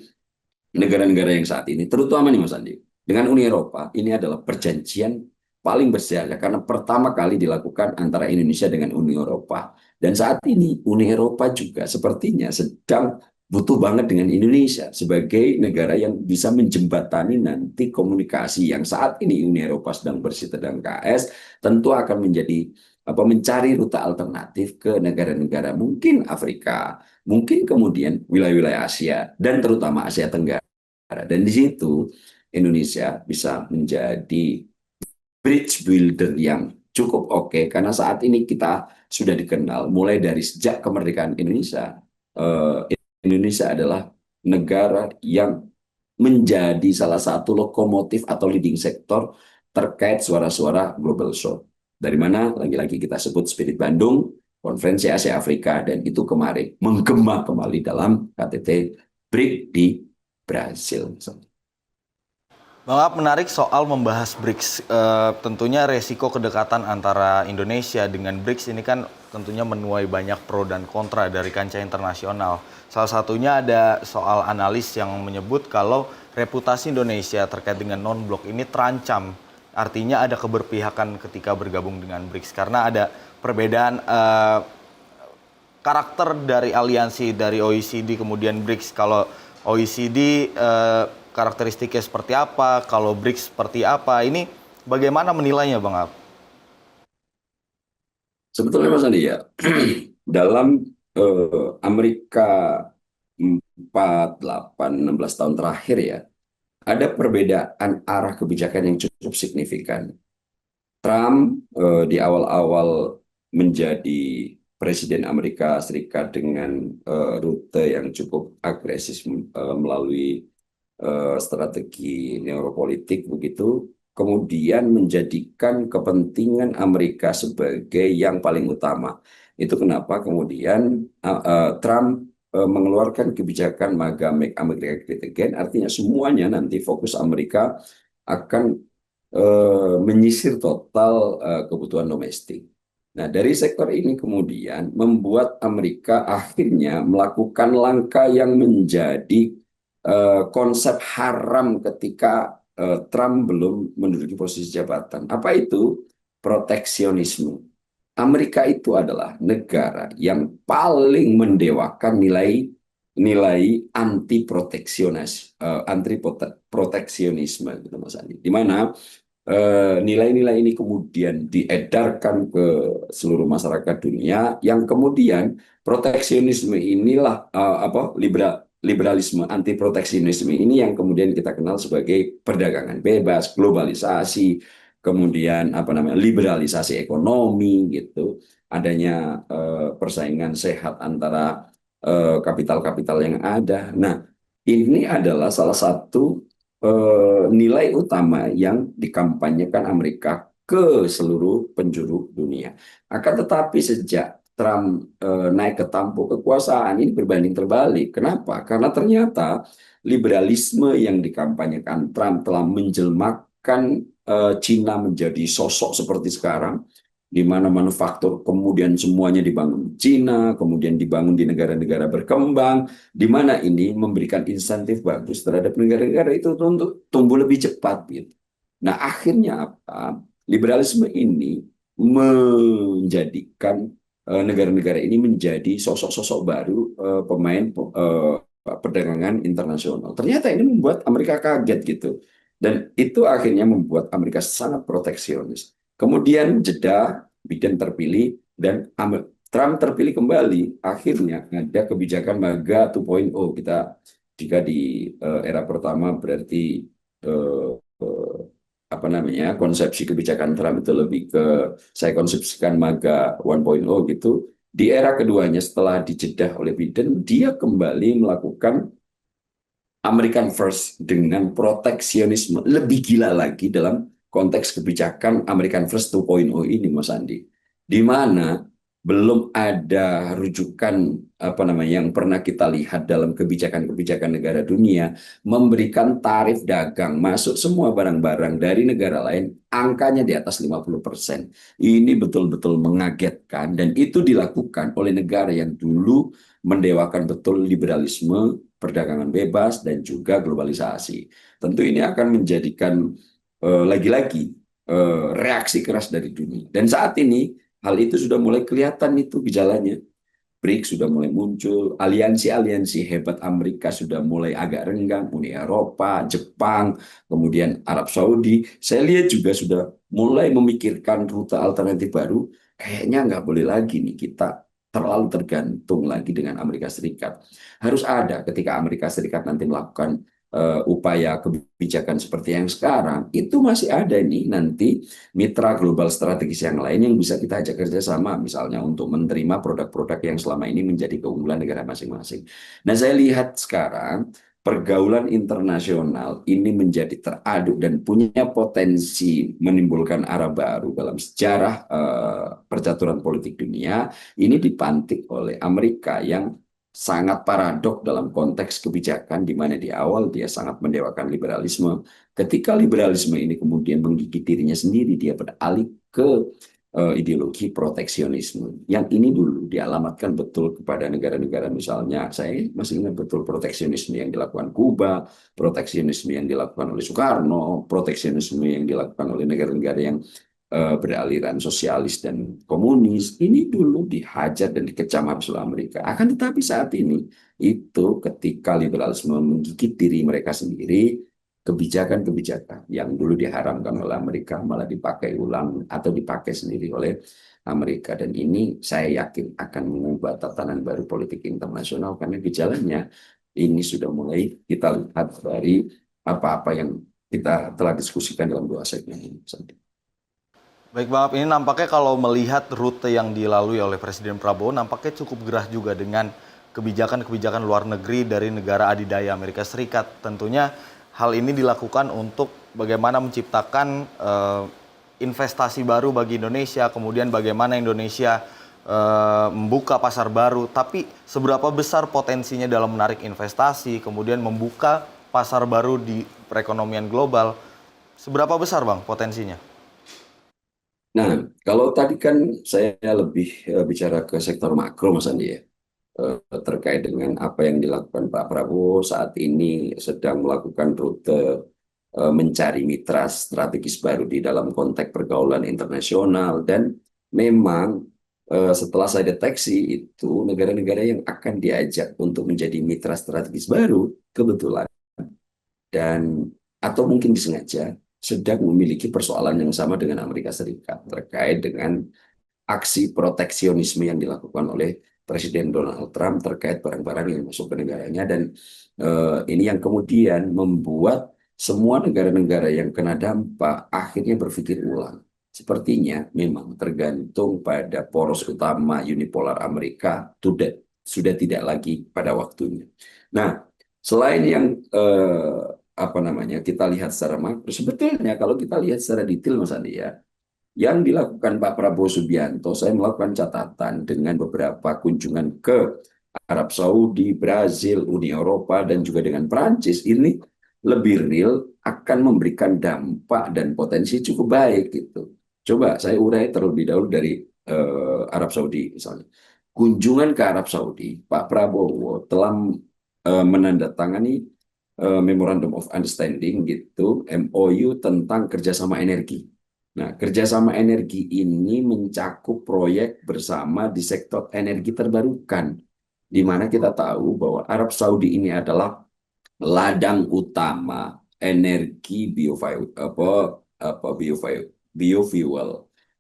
negara-negara yang saat ini, terutama nih Mas Andi, dengan Uni Eropa. Ini adalah perjanjian paling bersejarah karena pertama kali dilakukan antara Indonesia dengan Uni Eropa. Dan saat ini Uni Eropa juga sepertinya sedang butuh banget dengan Indonesia sebagai negara yang bisa menjembatani nanti komunikasi yang saat ini Uni Eropa sedang bersih tentang KS, tentu akan menjadi mencari rute alternatif ke negara-negara mungkin Afrika, mungkin kemudian wilayah-wilayah Asia dan terutama Asia Tenggara. Dan di situ Indonesia bisa menjadi bridge builder yang cukup oke, karena saat ini kita sudah dikenal mulai dari sejak kemerdekaan Indonesia. Indonesia adalah negara yang menjadi salah satu lokomotif atau leading sektor terkait suara-suara global south. Dari mana lagi-lagi kita sebut Spirit Bandung, Konferensi Asia Afrika, dan itu kemarin menggema kembali dalam KTT BRIC di Brasil. Bang Ab, menarik soal membahas BRICS. Tentunya resiko kedekatan antara Indonesia dengan BRICS ini kan tentunya menuai banyak pro dan kontra dari kancah internasional. Salah satunya ada soal analis yang menyebut kalau reputasi Indonesia terkait dengan non-blok ini terancam. Artinya ada keberpihakan ketika bergabung dengan BRICS karena ada perbedaan karakter dari aliansi dari OECD kemudian BRICS. Kalau OECD karakteristiknya seperti apa, kalau BRICS seperti apa, ini bagaimana menilainya Bang Ab? Sebetulnya Mas Andi ya, dalam Amerika 4, 8, 16 tahun terakhir ya, ada perbedaan arah kebijakan yang cukup signifikan. Trump di awal-awal menjadi Presiden Amerika Serikat dengan rute yang cukup agresif melalui strategi neuropolitik begitu, kemudian menjadikan kepentingan Amerika sebagai yang paling utama. Itu kenapa kemudian Trump mengeluarkan kebijakan MAGA, Make America Great Again, artinya semuanya nanti fokus Amerika akan menyisir total kebutuhan domestik. Nah, dari sektor ini kemudian membuat Amerika akhirnya melakukan langkah yang menjadi konsep haram ketika Trump belum menduduki posisi jabatan. Apa itu? proteksionisme. Amerika itu adalah negara yang paling mendewakan nilai anti proteksionisme gitu Mas Andi. Di mana nilai-nilai ini kemudian diedarkan ke seluruh masyarakat dunia, yang kemudian proteksionisme inilah liberalisme anti proteksionisme ini yang kemudian kita kenal sebagai perdagangan bebas, globalisasi, kemudian liberalisasi ekonomi gitu, adanya persaingan sehat antara kapital-kapital yang ada. Nah, ini adalah salah satu nilai utama yang dikampanyekan Amerika ke seluruh penjuru dunia. Akan tetapi sejak Trump naik ke tampuk kekuasaan, ini berbanding terbalik. Kenapa? Karena ternyata liberalisme yang dikampanyekan Trump telah menjelmakan Cina menjadi sosok seperti sekarang, di mana manufaktur kemudian semuanya dibangun di Cina, kemudian dibangun di negara-negara berkembang, di mana ini memberikan insentif bagus terhadap negara-negara itu untuk tumbuh lebih cepat gitu. Nah, akhirnya apa? Liberalisme ini menjadikan negara-negara ini menjadi sosok-sosok baru pemain perdagangan internasional. Ternyata ini membuat Amerika kaget gitu. Dan itu akhirnya membuat Amerika sangat proteksionis. Kemudian jeda, Biden terpilih, dan Trump terpilih kembali. Akhirnya ada kebijakan MAGA 2.0. Kita jika di era pertama berarti konsepsi kebijakan Trump itu lebih ke saya konsepsikan MAGA 1.0 gitu. Di era keduanya setelah dijedah oleh Biden, dia kembali melakukan American First dengan proteksionisme lebih gila lagi dalam konteks kebijakan American First 2.0 ini, Mas Andi, di mana belum ada rujukan yang pernah kita lihat dalam kebijakan-kebijakan negara dunia memberikan tarif dagang masuk semua barang-barang dari negara lain angkanya di atas 50%. Ini betul-betul mengagetkan, dan itu dilakukan oleh negara yang dulu mendewakan betul liberalisme, perdagangan bebas, dan juga globalisasi. Tentu ini akan menjadikan lagi-lagi reaksi keras dari dunia. Dan saat ini hal itu sudah mulai kelihatan, itu gejalanya. BRICS sudah mulai muncul, aliansi-aliansi hebat Amerika sudah mulai agak renggang, Uni Eropa, Jepang, kemudian Arab Saudi. Saya lihat juga sudah mulai memikirkan rute alternatif baru. Kayaknya nggak boleh lagi nih kita terlalu tergantung lagi dengan Amerika Serikat. Harus ada ketika Amerika Serikat nanti melakukan upaya kebijakan seperti yang sekarang, itu masih ada nih nanti mitra global strategis yang lain yang bisa kita ajak kerjasama, misalnya untuk menerima produk-produk yang selama ini menjadi keunggulan negara masing-masing. Nah, saya lihat sekarang pergaulan internasional ini menjadi teraduk dan punya potensi menimbulkan arah baru dalam sejarah percaturan politik dunia. Ini dipantik oleh Amerika yang sangat paradok dalam konteks kebijakan, di mana di awal dia sangat mendewakan liberalisme. Ketika liberalisme ini kemudian menggigit dirinya sendiri, dia beralih ke ideologi proteksionisme. Yang ini dulu dialamatkan betul kepada negara-negara, misalnya saya masih ingat betul proteksionisme yang dilakukan Kuba, proteksionisme yang dilakukan oleh Soekarno, proteksionisme yang dilakukan oleh negara-negara yang beraliran sosialis dan komunis. Ini dulu dihajar dan dikecam habis oleh Amerika. Akan tetapi saat ini itu ketika liberalisme menggigit diri mereka sendiri, kebijakan-kebijakan yang dulu diharamkan oleh Amerika malah dipakai ulang atau dipakai sendiri oleh Amerika. Dan ini saya yakin akan mengubah tatanan baru politik internasional, karena gejalanya ini sudah mulai kita lihat dari apa-apa yang kita telah diskusikan dalam 2 segmen ini. Baik Bang, ini nampaknya kalau melihat rute yang dilalui oleh Presiden Prabowo, nampaknya cukup gerah juga dengan kebijakan-kebijakan luar negeri dari negara adidaya Amerika Serikat. Tentunya hal ini dilakukan untuk bagaimana menciptakan investasi baru bagi Indonesia, kemudian bagaimana Indonesia membuka pasar baru. Tapi seberapa besar potensinya dalam menarik investasi, kemudian membuka pasar baru di perekonomian global, seberapa besar Bang potensinya? Nah, kalau tadi kan saya lebih bicara ke sektor makro, Mas Andi, ya, terkait dengan apa yang dilakukan Pak Prabowo saat ini sedang melakukan rute mencari mitra strategis baru di dalam konteks pergaulan internasional. Dan memang setelah saya deteksi itu negara-negara yang akan diajak untuk menjadi mitra strategis baru kebetulan dan atau mungkin disengaja sedang memiliki persoalan yang sama dengan Amerika Serikat terkait dengan aksi proteksionisme yang dilakukan oleh Presiden Donald Trump terkait barang-barang yang masuk ke negaranya. Dan ini yang kemudian membuat semua negara-negara yang kena dampak akhirnya berpikir ulang. Sepertinya memang tergantung pada poros utama unipolar Amerika sudah tidak lagi pada waktunya. Nah, selain yang apa namanya kita lihat secara makro, sebetulnya kalau kita lihat secara detail Mas Andi ya, yang dilakukan Pak Prabowo Subianto, saya melakukan catatan dengan beberapa kunjungan ke Arab Saudi, Brazil, Uni Eropa, dan juga dengan Prancis, ini lebih real akan memberikan dampak dan potensi cukup baik gitu. Coba saya urai terlebih dahulu dari Arab Saudi misalnya. Kunjungan ke Arab Saudi, Pak Prabowo telah menandatangani Memorandum of Understanding gitu, MOU tentang kerjasama energi. Nah, kerjasama energi ini mencakup proyek bersama di sektor energi terbarukan, di mana kita tahu bahwa Arab Saudi ini adalah ladang utama energi biofuel,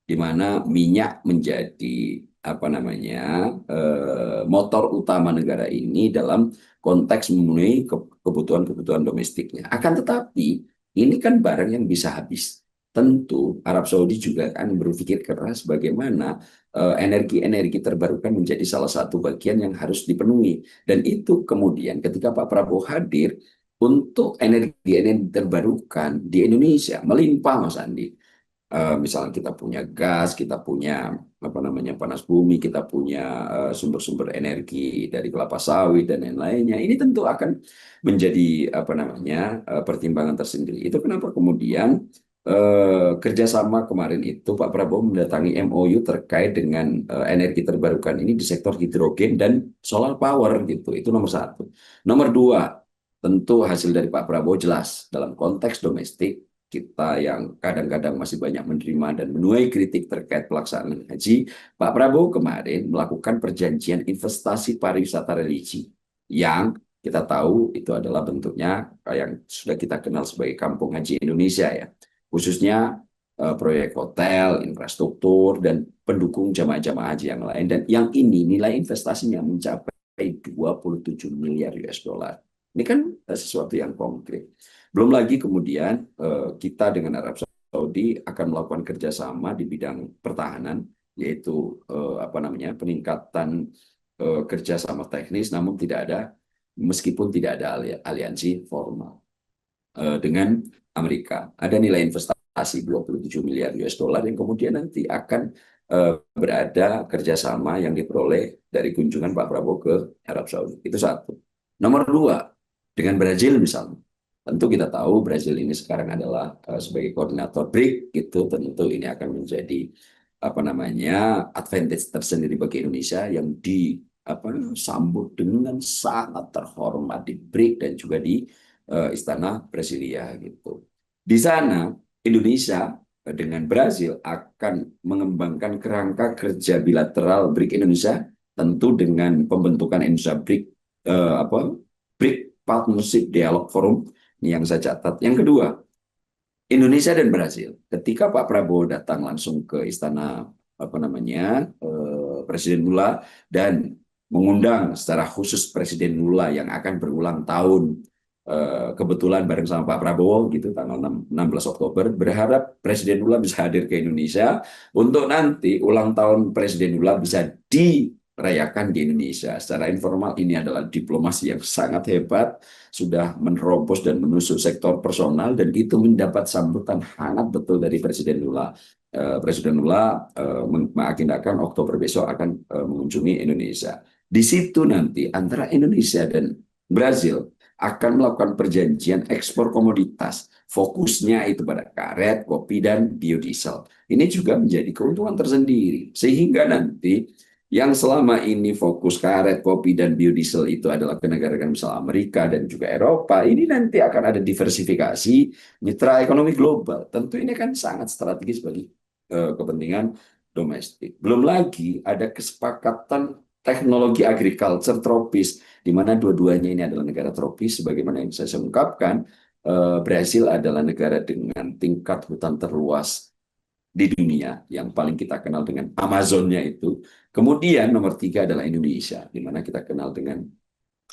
di mana minyak menjadi apa namanya motor utama negara ini dalam konteks memenuhi kebutuhan-kebutuhan domestiknya. Akan tetapi ini kan barang yang bisa habis. Tentu Arab Saudi juga akan berpikir keras bagaimana energi-energi terbarukan menjadi salah satu bagian yang harus dipenuhi. Dan itu kemudian ketika Pak Prabowo hadir untuk energi-energi terbarukan di Indonesia melimpah Mas Andi. Misalnya kita punya gas, kita punya apa namanya panas bumi, kita punya sumber-sumber energi dari kelapa sawit dan lain-lainnya. Ini tentu akan menjadi apa namanya pertimbangan tersendiri. Itu kenapa kemudian kerjasama kemarin itu Pak Prabowo mendatangi MOU terkait dengan energi terbarukan ini di sektor hidrogen dan solar power gitu. Itu nomor satu. Nomor dua, tentu hasil dari Pak Prabowo jelas dalam konteks domestik kita yang kadang-kadang masih banyak menerima dan menuai kritik terkait pelaksanaan haji. Pak Prabowo kemarin melakukan perjanjian investasi pariwisata religi yang kita tahu itu adalah bentuknya yang sudah kita kenal sebagai Kampung Haji Indonesia ya. Khususnya proyek hotel, infrastruktur, dan pendukung jamaah-jamaah haji yang lain. Dan yang ini nilai investasinya mencapai 27 miliar US dollar. Ini kan sesuatu yang konkret. Belum lagi kemudian kita dengan Arab Saudi akan melakukan kerjasama di bidang pertahanan, yaitu apa namanya peningkatan kerjasama teknis, namun meskipun tidak ada aliansi formal dengan Amerika. Ada nilai investasi 27 miliar US dollar yang kemudian nanti akan berada kerjasama yang diperoleh dari kunjungan Pak Prabowo ke Arab Saudi. Itu satu. Nomor dua, dengan Brazil misalnya. Tentu kita tahu Brazil ini sekarang adalah sebagai koordinator BRIC, itu tentu ini akan menjadi apa namanya advantage tersendiri bagi Indonesia yang disambut dengan sangat terhormat di BRIC dan juga di Istana Brasilia gitu. Di sana Indonesia dengan Brazil akan mengembangkan kerangka kerja bilateral BRIC Indonesia, tentu dengan pembentukan Indonesia BRIC BRIC Partnership Dialog Forum. Ini yang saya catat. Yang kedua, Indonesia dan Brazil. Ketika Pak Prabowo datang langsung ke istana Presiden Lula dan mengundang secara khusus Presiden Lula yang akan berulang tahun, kebetulan bareng sama Pak Prabowo gitu tanggal 16 Oktober, berharap Presiden Lula bisa hadir ke Indonesia untuk nanti ulang tahun Presiden Lula bisa dirayakan di Indonesia. Secara informal ini adalah diplomasi yang sangat hebat, sudah menerobos dan menusuk sektor personal, dan itu mendapat sambutan hangat betul dari Presiden Lula. Presiden Lula mengagendakan Oktober besok akan mengunjungi Indonesia. Di situ nanti antara Indonesia dan Brazil akan melakukan perjanjian ekspor komoditas. Fokusnya itu pada karet, kopi, dan biodiesel. Ini juga menjadi keuntungan tersendiri. Sehingga nanti Yang selama ini fokus karet, kopi, dan biodiesel itu adalah ke negara-negara misal Amerika dan juga Eropa, ini nanti akan ada diversifikasi mitra ekonomi global. Tentu ini kan sangat strategis bagi kepentingan domestik. Belum lagi ada kesepakatan teknologi agriculture tropis, di mana dua-duanya ini adalah negara tropis, sebagaimana yang saya ungkapkan, Brasil adalah negara dengan tingkat hutan terluas di dunia, yang paling kita kenal dengan Amazonnya itu. Kemudian nomor tiga adalah Indonesia, di mana kita kenal dengan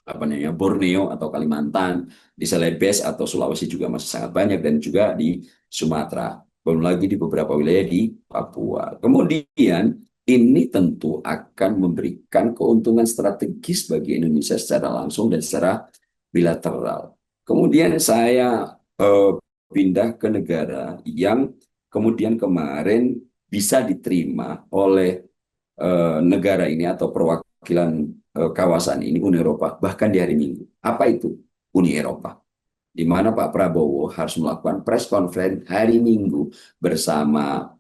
apa namanya Borneo atau Kalimantan, di Celebes atau Sulawesi juga masih sangat banyak, dan juga di Sumatera. Belum lagi di beberapa wilayah di Papua. Kemudian ini tentu akan memberikan keuntungan strategis bagi Indonesia secara langsung dan secara bilateral. Kemudian saya pindah ke negara yang kemudian kemarin bisa diterima oleh negara ini atau perwakilan kawasan ini, Uni Eropa, bahkan di hari Minggu. Apa itu Uni Eropa? Di mana Pak Prabowo harus melakukan press conference hari Minggu bersama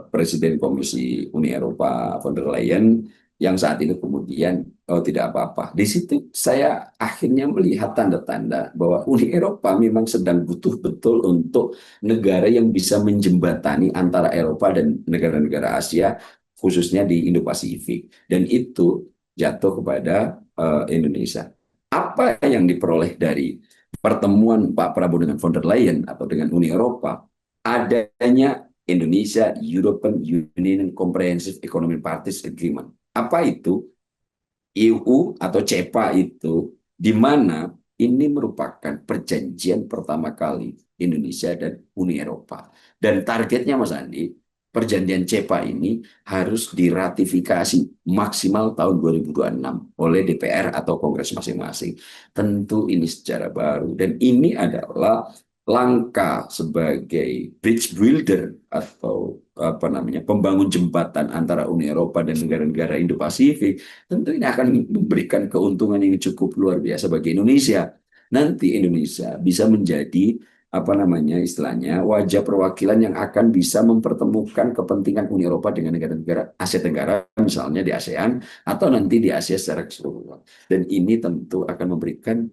Presiden Komisi Uni Eropa von der Leyen, yang saat itu kemudian tidak apa-apa. Di situ saya akhirnya melihat tanda-tanda bahwa Uni Eropa memang sedang butuh betul untuk negara yang bisa menjembatani antara Eropa dan negara-negara Asia, khususnya di Indo-Pasifik. Dan itu jatuh kepada Indonesia. Apa yang diperoleh dari pertemuan Pak Prabowo dengan von der Leyen atau dengan Uni Eropa? Adanya Indonesia European Union Comprehensive Economic Partnership Agreement. Apa itu? EU atau CEPA itu, di mana ini merupakan perjanjian pertama kali Indonesia dan Uni Eropa. Dan targetnya, Mas Andi, perjanjian CEPA ini harus diratifikasi maksimal tahun 2026 oleh DPR atau Kongres masing-masing. Tentu ini secara baru, dan ini adalah langkah sebagai bridge builder atau pembangun jembatan antara Uni Eropa dan negara-negara Indo-Pasifik. Tentu ini akan memberikan keuntungan yang cukup luar biasa bagi Indonesia. Nanti Indonesia bisa menjadi istilahnya wajah perwakilan yang akan bisa mempertemukan kepentingan Uni Eropa dengan negara-negara Asia Tenggara, misalnya di ASEAN atau nanti di Asia secara keseluruhan. Dan ini tentu akan memberikan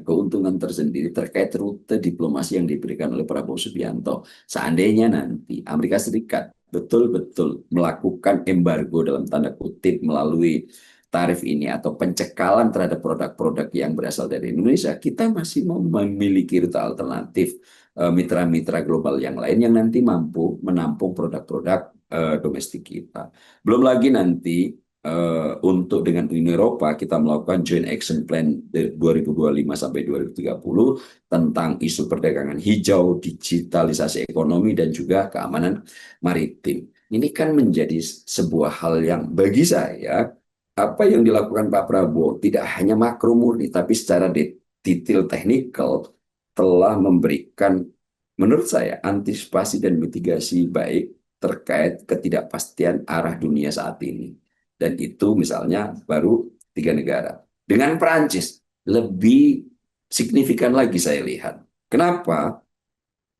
keuntungan tersendiri terkait rute diplomasi yang diberikan oleh Prabowo Subianto. Seandainya nanti Amerika Serikat betul-betul melakukan embargo dalam tanda kutip melalui tarif ini atau pencekalan terhadap produk-produk yang berasal dari Indonesia, kita masih memiliki rute alternatif mitra-mitra global yang lain yang nanti mampu menampung produk-produk domestik kita. Belum lagi nanti untuk dengan Uni Eropa kita melakukan Joint Action Plan 2025 sampai 2030 tentang isu perdagangan hijau, digitalisasi ekonomi, dan juga keamanan maritim. Ini kan menjadi sebuah hal yang bagi saya, apa yang dilakukan Pak Prabowo tidak hanya makro murni, tapi secara detail teknikal telah memberikan, menurut saya, antisipasi dan mitigasi baik terkait ketidakpastian arah dunia saat ini. Dan itu misalnya baru 3 negara. Dengan Perancis lebih signifikan lagi saya lihat. Kenapa?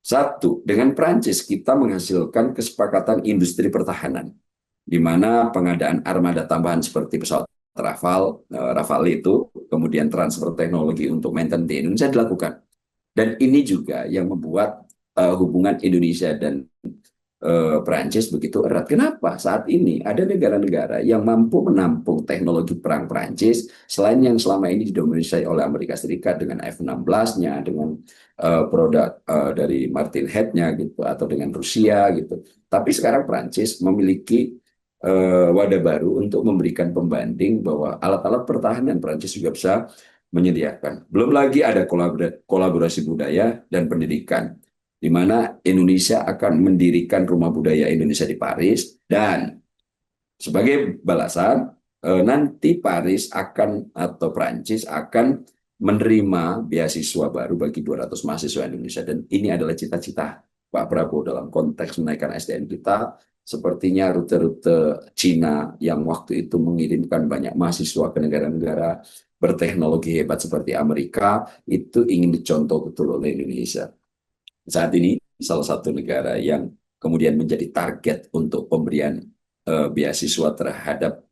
Satu, dengan Perancis kita menghasilkan kesepakatan industri pertahanan, di mana pengadaan armada tambahan seperti pesawat Rafale itu, kemudian transfer teknologi untuk maintenance di Indonesia dilakukan. Dan ini juga yang membuat hubungan Indonesia dan Perancis begitu erat. Kenapa? Saat ini ada negara-negara yang mampu menampung teknologi perang Perancis, selain yang selama ini didominasi oleh Amerika Serikat dengan F-16-nya, dengan produk dari Martin Head-nya gitu, atau dengan Rusia gitu. Tapi sekarang Perancis memiliki wadah baru untuk memberikan pembanding bahwa alat-alat pertahanan Perancis juga bisa menyediakan. Belum lagi ada kolaborasi budaya dan pendidikan, di mana Indonesia akan mendirikan Rumah Budaya Indonesia di Paris, dan sebagai balasan nanti Paris atau Prancis akan menerima beasiswa baru bagi 200 mahasiswa Indonesia, dan ini adalah cita-cita Pak Prabowo dalam konteks menaikkan SDM kita. Sepertinya rute-rute Cina yang waktu itu mengirimkan banyak mahasiswa ke negara-negara berteknologi hebat seperti Amerika, itu ingin dicontoh betul oleh Indonesia. Saat ini salah satu negara yang kemudian menjadi target untuk pemberian beasiswa terhadap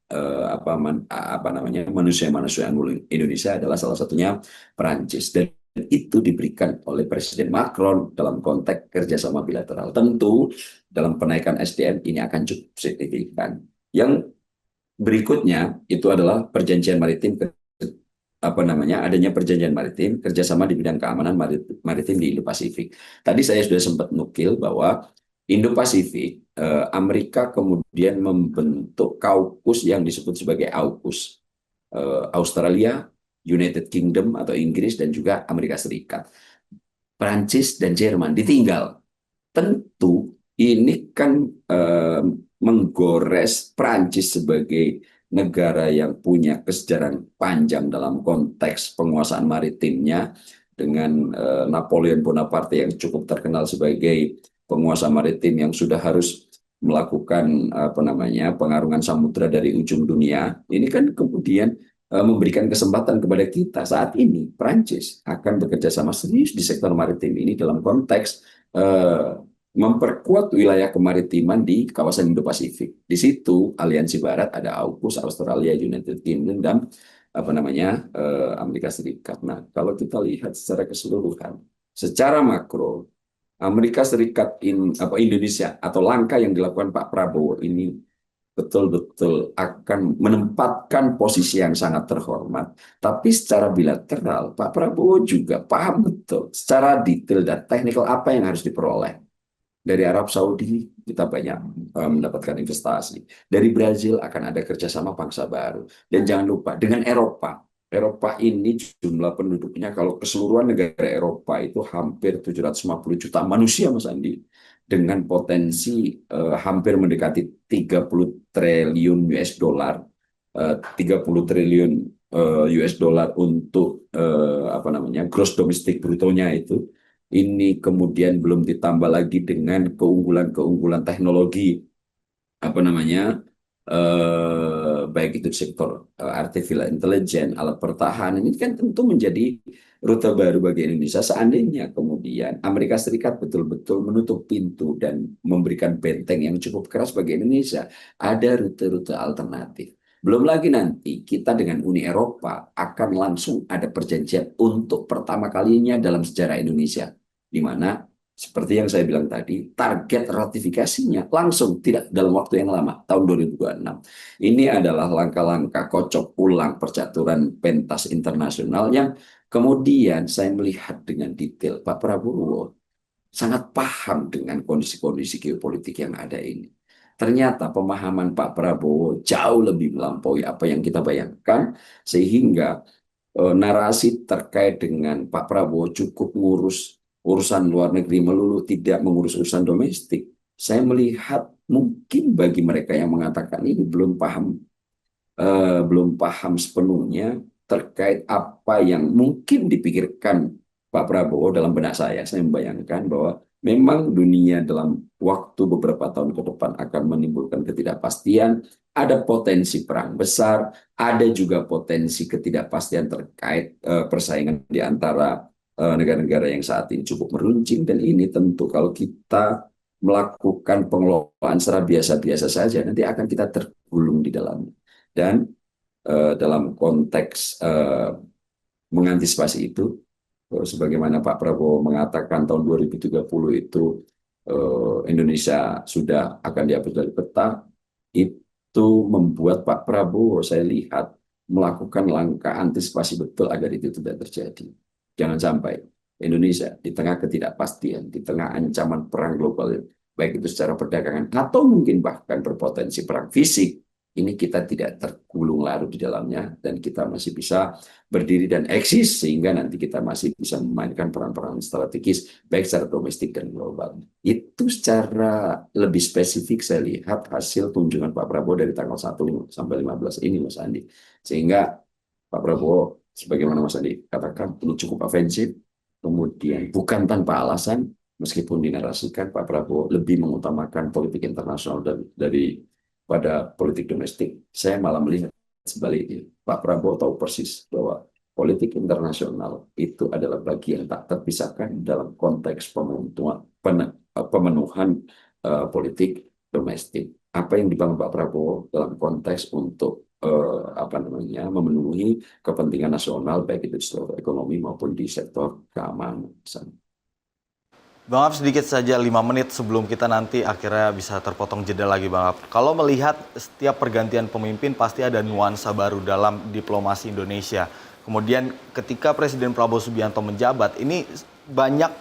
apa namanya manusia-manusia Indonesia adalah salah satunya Perancis, dan itu diberikan oleh Presiden Macron dalam konteks kerjasama bilateral. Tentu dalam penaikan SDM ini akan cukup signifikan. Yang berikutnya itu adalah perjanjian maritim, adanya perjanjian maritim kerjasama di bidang keamanan maritim di Indo-Pasifik. Tadi saya sudah sempat nukil bahwa Indo-Pasifik, Amerika kemudian membentuk kaukus yang disebut sebagai AUKUS, Australia, United Kingdom atau Inggris, dan juga Amerika Serikat. Prancis dan Jerman ditinggal. Tentu ini kan menggores Prancis sebagai negara yang punya kesejarah panjang dalam konteks penguasaan maritimnya, dengan Napoleon Bonaparte yang cukup terkenal sebagai penguasa maritim yang sudah harus melakukan pengarungan samudra dari ujung dunia. Ini kan kemudian memberikan kesempatan kepada kita saat ini. Prancis akan bekerja sama serius di sektor maritim ini dalam konteks memperkuat wilayah kemaritiman di kawasan Indo-Pasifik. Di situ Aliansi Barat ada AUKUS, Australia, United Kingdom, dan Amerika Serikat. Nah, kalau kita lihat secara keseluruhan, secara makro, Amerika Serikat Indonesia atau langkah yang dilakukan Pak Prabowo ini betul-betul akan menempatkan posisi yang sangat terhormat. Tapi secara bilateral, Pak Prabowo juga paham betul secara detail dan teknikal apa yang harus diperoleh. Dari Arab Saudi kita banyak mendapatkan investasi. Dari Brazil akan ada kerjasama bangsa baru. Dan jangan lupa dengan Eropa. Eropa ini jumlah penduduknya kalau keseluruhan negara Eropa itu hampir 750 juta manusia, Mas Andi. Dengan potensi hampir mendekati 30 triliun US dollar. 30 triliun US dollar untuk gross domestic brutonya itu. Ini kemudian belum ditambah lagi dengan keunggulan-keunggulan teknologi baik itu sektor artificial intelligence, alat pertahanan. Ini kan tentu menjadi rute baru bagi Indonesia seandainya kemudian Amerika Serikat betul-betul menutup pintu dan memberikan benteng yang cukup keras bagi Indonesia. Ada rute-rute alternatif. Belum lagi nanti kita dengan Uni Eropa akan langsung ada perjanjian untuk pertama kalinya dalam sejarah Indonesia, di mana seperti yang saya bilang tadi, target ratifikasinya langsung, tidak dalam waktu yang lama, tahun 2026. Ini adalah langkah-langkah kocok ulang percaturan pentas internasional yang kemudian saya melihat dengan detail Pak Prabowo sangat paham dengan kondisi-kondisi geopolitik yang ada ini. Ternyata pemahaman Pak Prabowo jauh lebih melampaui apa yang kita bayangkan, sehingga narasi terkait dengan Pak Prabowo cukup ngurus urusan luar negeri melulu, tidak mengurus urusan domestik. Saya melihat mungkin bagi mereka yang mengatakan ini belum paham sepenuhnya terkait apa yang mungkin dipikirkan Pak Prabowo dalam benak saya. Saya membayangkan bahwa memang dunia dalam waktu beberapa tahun ke depan akan menimbulkan ketidakpastian, ada potensi perang besar, ada juga potensi ketidakpastian terkait persaingan di antara negara-negara yang saat ini cukup meruncing, dan ini tentu kalau kita melakukan pengelolaan secara biasa-biasa saja, nanti akan kita tergulung di dalamnya. Dan dalam konteks mengantisipasi itu, sebagaimana Pak Prabowo mengatakan tahun 2030 itu Indonesia sudah akan dihapus dari peta, itu membuat Pak Prabowo, saya lihat, melakukan langkah antisipasi betul agar itu tidak terjadi. Jangan sampai Indonesia di tengah ketidakpastian, di tengah ancaman perang global, baik itu secara perdagangan atau mungkin bahkan berpotensi perang fisik, ini kita tidak tergulung larut di dalamnya dan kita masih bisa berdiri dan eksis sehingga nanti kita masih bisa memainkan peran-peran strategis baik secara domestik dan global. Itu secara lebih spesifik saya lihat hasil kunjungan Pak Prabowo dari tanggal 1 sampai 15 ini, Mas Andi. Sehingga Pak Prabowo, sebagaimana Mas Andi katakan, ini cukup ofensif, kemudian bukan tanpa alasan, meskipun dinarasikan Pak Prabowo lebih mengutamakan politik internasional pada politik domestik. Saya malah melihat sebaliknya. Pak Prabowo tahu persis bahwa politik internasional itu adalah bagian tak terpisahkan dalam konteks pemenuhan politik domestik. Apa yang dibangun Pak Prabowo dalam konteks untuk apa namanya memenuhi kepentingan nasional baik itu di sektor ekonomi maupun di sektor keamanan. Bang Ab, sedikit saja 5 menit sebelum kita nanti akhirnya bisa terpotong jeda lagi Bang Ab. Kalau melihat setiap pergantian pemimpin pasti ada nuansa baru dalam diplomasi Indonesia. Kemudian ketika Presiden Prabowo Subianto menjabat, ini banyak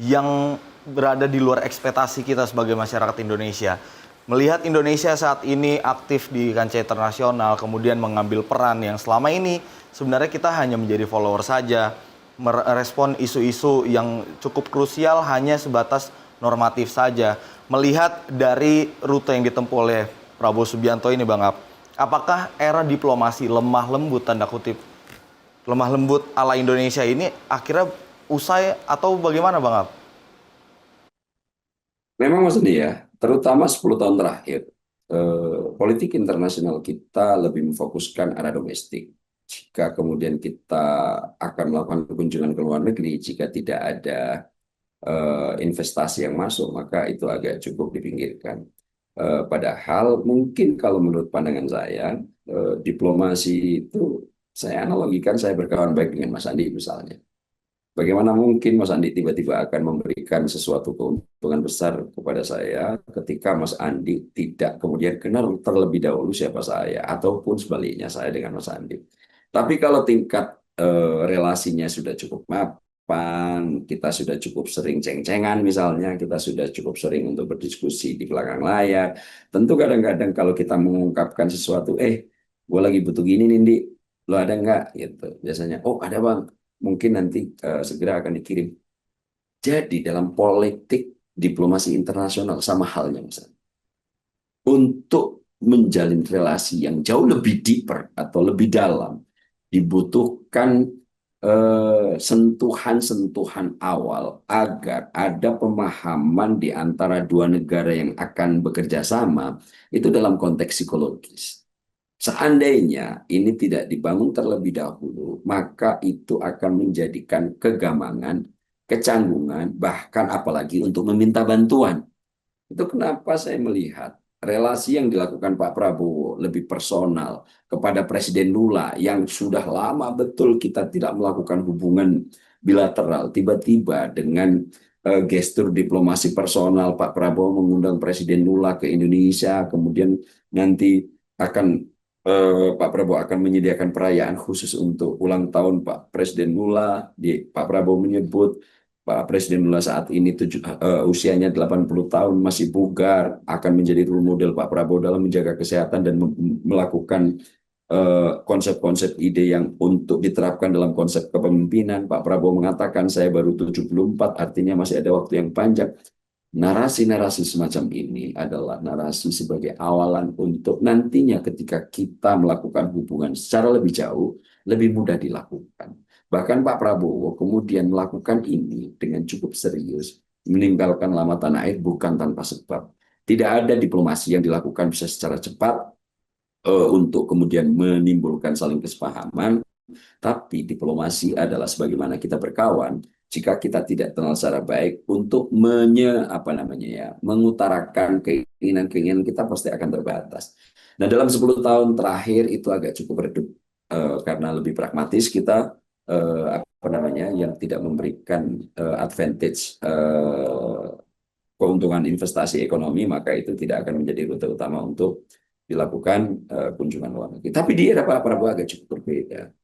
yang berada di luar ekspektasi kita sebagai masyarakat Indonesia. Melihat Indonesia saat ini aktif di kancah internasional, kemudian mengambil peran yang selama ini sebenarnya kita hanya menjadi follower saja, merespon isu-isu yang cukup krusial hanya sebatas normatif saja. Melihat dari rute yang ditempuh oleh Prabowo Subianto ini Bang Ab, apakah era diplomasi lemah lembut tanda kutip, lemah lembut ala Indonesia ini akhirnya usai atau bagaimana Bang Ab? Memang Mas Andi ya, terutama 10 tahun terakhir, politik internasional kita lebih memfokuskan arah domestik. Jika kemudian kita akan melakukan kunjungan ke luar negeri, jika tidak ada investasi yang masuk, maka itu agak cukup dipinggirkan. Padahal mungkin kalau menurut pandangan saya, diplomasi itu saya analogikan saya berkawan baik dengan Mas Andi misalnya. Bagaimana mungkin Mas Andi tiba-tiba akan memberikan sesuatu keuntungan besar kepada saya ketika Mas Andi tidak kemudian kenal terlebih dahulu siapa saya, ataupun sebaliknya saya dengan Mas Andi. Tapi kalau tingkat relasinya sudah cukup mapan, kita sudah cukup sering ceng-cengan misalnya, kita sudah cukup sering untuk berdiskusi di belakang layar. Tentu kadang-kadang kalau kita mengungkapkan sesuatu, gue lagi butuh gini nih, Di. Lo ada nggak? Gitu. Biasanya, oh ada Bang. Mungkin nanti segera akan dikirim. Jadi dalam politik diplomasi internasional sama halnya misalnya. Untuk menjalin relasi yang jauh lebih deeper atau lebih dalam, dibutuhkan sentuhan-sentuhan awal agar ada pemahaman di antara dua negara yang akan bekerja sama, itu dalam konteks psikologis. Seandainya ini tidak dibangun terlebih dahulu, maka itu akan menjadikan kegamangan, kecanggungan, bahkan apalagi untuk meminta bantuan. Itu kenapa saya melihat relasi yang dilakukan Pak Prabowo lebih personal kepada Presiden Lula yang sudah lama betul kita tidak melakukan hubungan bilateral. Tiba-tiba dengan gestur diplomasi personal Pak Prabowo mengundang Presiden Lula ke Indonesia, kemudian nanti akan Pak Prabowo akan menyediakan perayaan khusus untuk ulang tahun Pak Presiden Lula. Pak Prabowo menyebut Pak Presiden Lula saat ini usianya 80 tahun, masih bugar, akan menjadi role model Pak Prabowo dalam menjaga kesehatan dan melakukan konsep-konsep ide yang untuk diterapkan dalam konsep kepemimpinan. Pak Prabowo mengatakan saya baru 74, artinya masih ada waktu yang panjang. Narasi-narasi semacam ini adalah narasi sebagai awalan untuk nantinya ketika kita melakukan hubungan secara lebih jauh, lebih mudah dilakukan. Bahkan Pak Prabowo kemudian melakukan ini dengan cukup serius, meninggalkan lama tanah air bukan tanpa sebab. Tidak ada diplomasi yang dilakukan bisa secara cepat untuk kemudian menimbulkan saling kesepahaman, tapi diplomasi adalah sebagaimana kita berkawan. Jika kita tidak kenal secara baik untuk mengutarakan keinginan-keinginan kita pasti akan terbatas. Nah, dalam 10 tahun terakhir itu agak cukup redup karena lebih pragmatis kita yang tidak memberikan advantage keuntungan investasi ekonomi, maka itu tidak akan menjadi rute utama untuk dilakukan kunjungan luar negeri. Tapi di era Pak Prabowo agak cukup berbeda.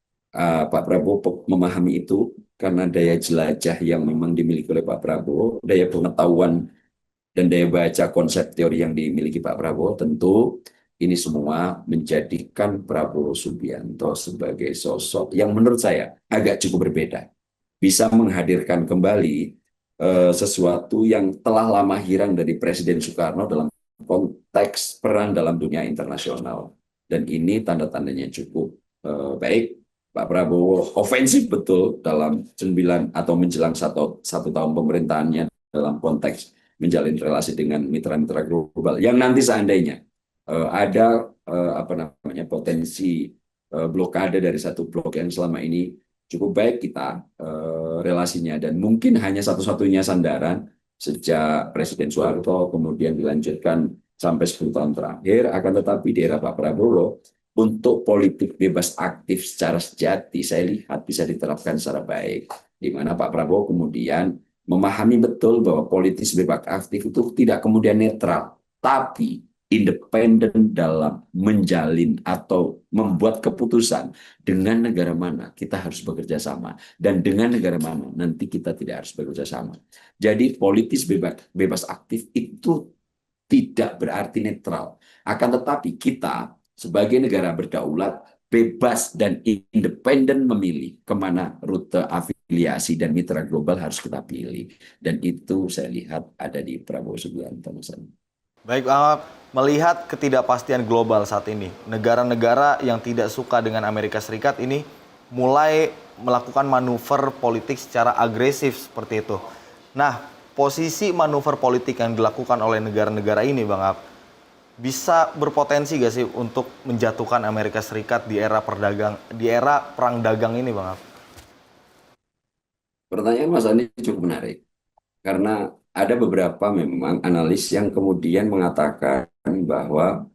Pak Prabowo memahami itu karena daya jelajah yang memang dimiliki oleh Pak Prabowo, daya pengetahuan dan daya baca konsep teori yang dimiliki Pak Prabowo, tentu ini semua menjadikan Prabowo Subianto sebagai sosok yang menurut saya agak cukup berbeda. Bisa menghadirkan kembali sesuatu yang telah lama hilang dari Presiden Soekarno dalam konteks peran dalam dunia internasional. Dan ini tanda-tandanya cukup baik. Pak Prabowo ofensif betul dalam 9 atau menjelang satu tahun pemerintahannya dalam konteks menjalin relasi dengan mitra-mitra global yang nanti seandainya ada potensi blokade dari satu blok yang selama ini cukup baik kita relasinya dan mungkin hanya satu-satunya sandaran sejak Presiden Soeharto, kemudian dilanjutkan sampai 10 tahun terakhir. Akan tetapi di era Pak Prabowo, untuk politik bebas aktif secara sejati, saya lihat bisa diterapkan secara baik. Di mana Pak Prabowo kemudian memahami betul bahwa politik bebas aktif itu tidak kemudian netral, tapi independen dalam menjalin atau membuat keputusan dengan negara mana kita harus bekerja sama dan dengan negara mana nanti kita tidak harus bekerja sama. Jadi politis bebas aktif itu tidak berarti netral. Akan tetapi kita sebagai negara berdaulat bebas dan independen memilih kemana rute afiliasi dan mitra global harus kita pilih. Dan itu saya lihat ada di Prabowo Subianto. Baik, melihat ketidakpastian global saat ini, negara-negara yang tidak suka dengan Amerika Serikat ini mulai melakukan manuver politik secara agresif seperti itu. Nah, posisi manuver politik yang dilakukan oleh negara-negara ini, Bang Ab, bisa berpotensi gak sih untuk menjatuhkan Amerika Serikat di era perang dagang ini, Bang Ab? Pertanyaan Mas Andi cukup menarik. Karena ada beberapa memang analis yang kemudian mengatakan bahwa